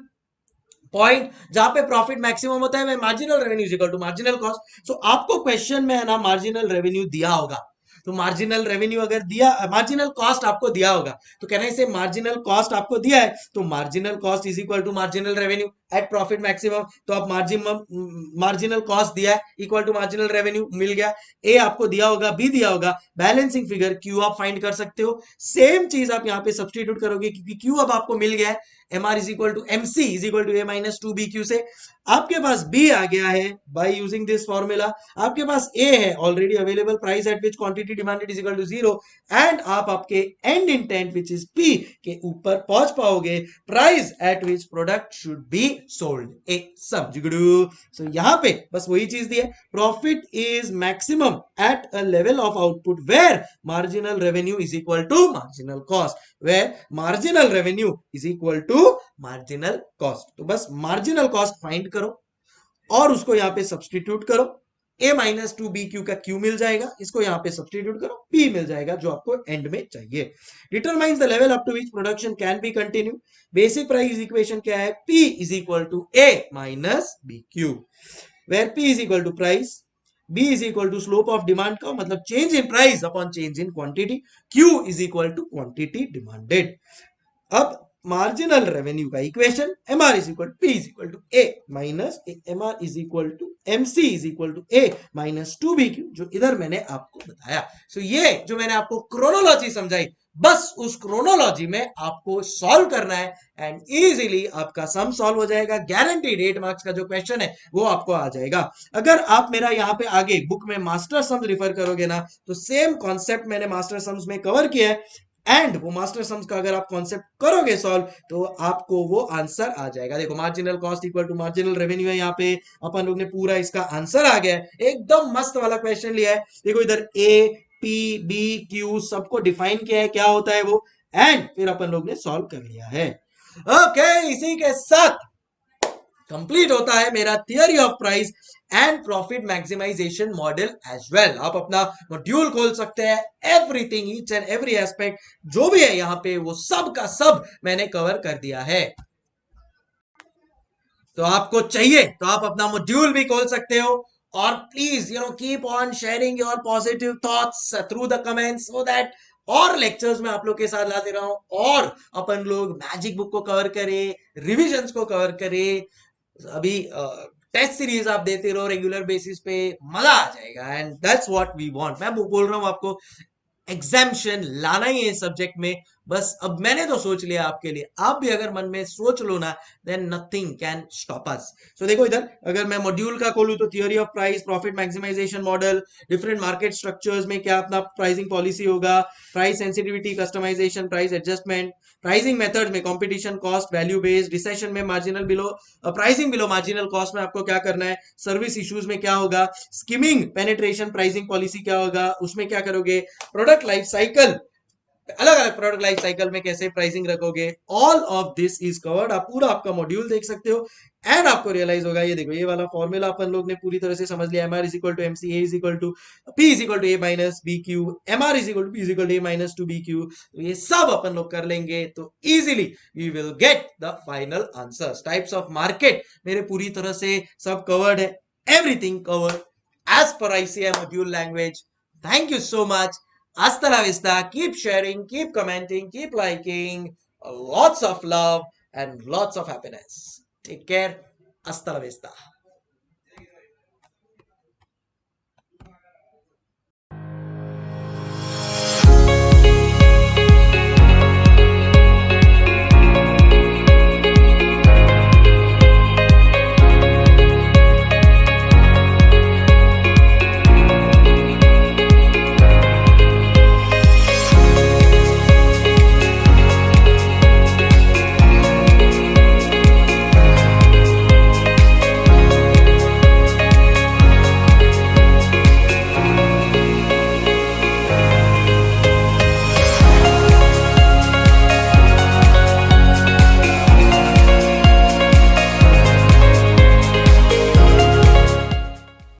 पॉइंट जहां पे प्रॉफिट मैक्सिमम होता है, marginal revenue is equal to marginal cost. So आपको क्वेश्चन में है ना मार्जिनल रेवेन्यू दिया होगा, तो मार्जिनल रेवेन्यू अगर दिया, मार्जिनल कॉस्ट आपको दिया होगा, तो कहना है इसे मार्जिनल कॉस्ट आपको दिया है, तो marginal cost is equal to marginal revenue at profit maximum. तो आप मार्जिनल कॉस्ट दिया है इक्वल टू मार्जिनल रेवेन्यू मिल गया। ए आपको दिया होगा, बी दिया होगा, बैलेंसिंग फिगर क्यू आप फाइंड कर सकते हो। सेम चीज आप यहाँ पे सब्सटीट्यूट करोगे, क्योंकि क्यू अब आपको मिल गया है, MR is equal to MC is equal to A minus two B Q से। आपके पास B आ गया है बाय यूजिंग दिस फॉर्मूला, आपके पास A है already available, price at which quantity demanded is equal to zero, and आप आपके and intent which is P के ऊपर पहुंच पाओगे, price at which product should be sold. ए सब जुगड़ू। सो यहां पे बस वही चीज दी है, profit is maximum at a level of output where marginal revenue is equal to marginal cost, where marginal revenue is equal to marginal cost. तो बस मार्जिनल कॉस्ट फाइंड करो और उसको यहां पे सब्सटीट्यूट करो, A minus two B Q का Q मिल जाएगा, इसको यहां पे सब्सटीट्यूट करो, P मिल जाएगा जो आपको एंड में चाहिए। Determines the level up to which production can be continue. Basic price equation क्या है, P is equal to A minus B Q, where P is equal to price, B is equal to slope of demand का मतलब change in price upon change in quantity, Q is equal to quantity demanded. अब marginal revenue का equation, MR is equal to P is equal to A minus MR is equal to MC is equal to A minus two B Q, जो इधर मैंने आपको बताया। सो ये जो मैंने आपको क्रोनोलॉजी समझाई, बस उस क्रोनोलॉजी में आपको सॉल्व करना है एंड इजीली आपका सम सॉल्व हो जाएगा। गारंटीड 8 मार्क्स का जो क्वेश्चन है वो आपको आ जाएगा। अगर आप मेरा यहाँ पे आगे बुक में मास्टर सम्स रिफर करोगे ना, तो सेम कॉन्सेप्ट मैंने मास्टर सम्स में कवर किया है, एंड वो मास्टर सम्स का अगर आप कॉन्सेप्ट करोगे सॉल्व तो आपको वो आंसर आ जाएगा। देखो, marginal cost equal to marginal revenue है, यहाँ पे अपन लोग ने पूरा इसका आंसर आ गया है, एकदम मस्त वाला क्वेश्चन लिया है। देखो इधर A P B Q सबको डिफाइन किया है, क्या होता है वो, एंड फिर अपन लोग ने सॉल्व कर लिया है। ओके, इसी के साथ कंप्लीट होता है मेरा theory of price and profit maximisation model as well. आप अपना मॉड्यूल खोल सकते हैं, everything each and every aspect जो भी है यहाँ पे वो सब का सब मैंने कवर कर दिया है। तो आपको चाहिए तो आप अपना मॉड्यूल भी खोल सकते हो और please keep on sharing your positive thoughts through the comments so that और लेक्चर्स में आप लोग के साथ लाते रहा हूं और अपन लोग मैजिक बुक को कवर करें, रिविजन्स को कवर करें। अभी टेस्ट सीरीज आप देते रहो रेगुलर बेसिस पे, मजा आ जाएगा and that's what we want. मैं बोल रहा हूं आपको एग्जाम्शन लाना ही है सब्जेक्ट में। बस अब मैंने तो सोच लिया आपके लिए, आप भी अगर मन में सोच लो ना, then nothing can stop us. So देखो इधर अगर मैं मॉड्यूल का खोलूं तो theory of price, profit maximisation model, different market structures में क्या अपना प्राइसिंग पॉलिसी होगा, price sensitivity, customization, price adjustment, pricing method में competition, cost, value based, recession में marginal below pricing below marginal cost में आपको क्या करना है, सर्विस इश्यूज में क्या होगा, स्किमिंग पेनिट्रेशन प्राइसिंग पॉलिसी क्या होगा, उसमें क्या करोगे, प्रोडक्ट लाइफ साइकिल, अलग अलग प्रोडक्ट लाइफ साइकिल में कैसे प्राइसिंग रखोगे, all of this is covered. आप पूरा आपका मॉड्यूल देख सकते हो एंड आपको रियलाइज होगा, ये देखो ये वाला फॉर्मूला अपन लोग ने पूरी तरह से समझ लिया। M R is equal to M C, A is equal to P is equal to A minus B Q, M R is equal to P is equal to A minus two B Q. तो ये सब अपन लोग कर लेंगे तो easily we will get the final answers. Types of market मेरे पूरी तरह से सब कवर्ड है, everything covered as per ICI module language. Thank you so much. Hasta la vista. Keep sharing, keep commenting, keep liking. Lots of love and lots of happiness. Take care. Hasta la vista.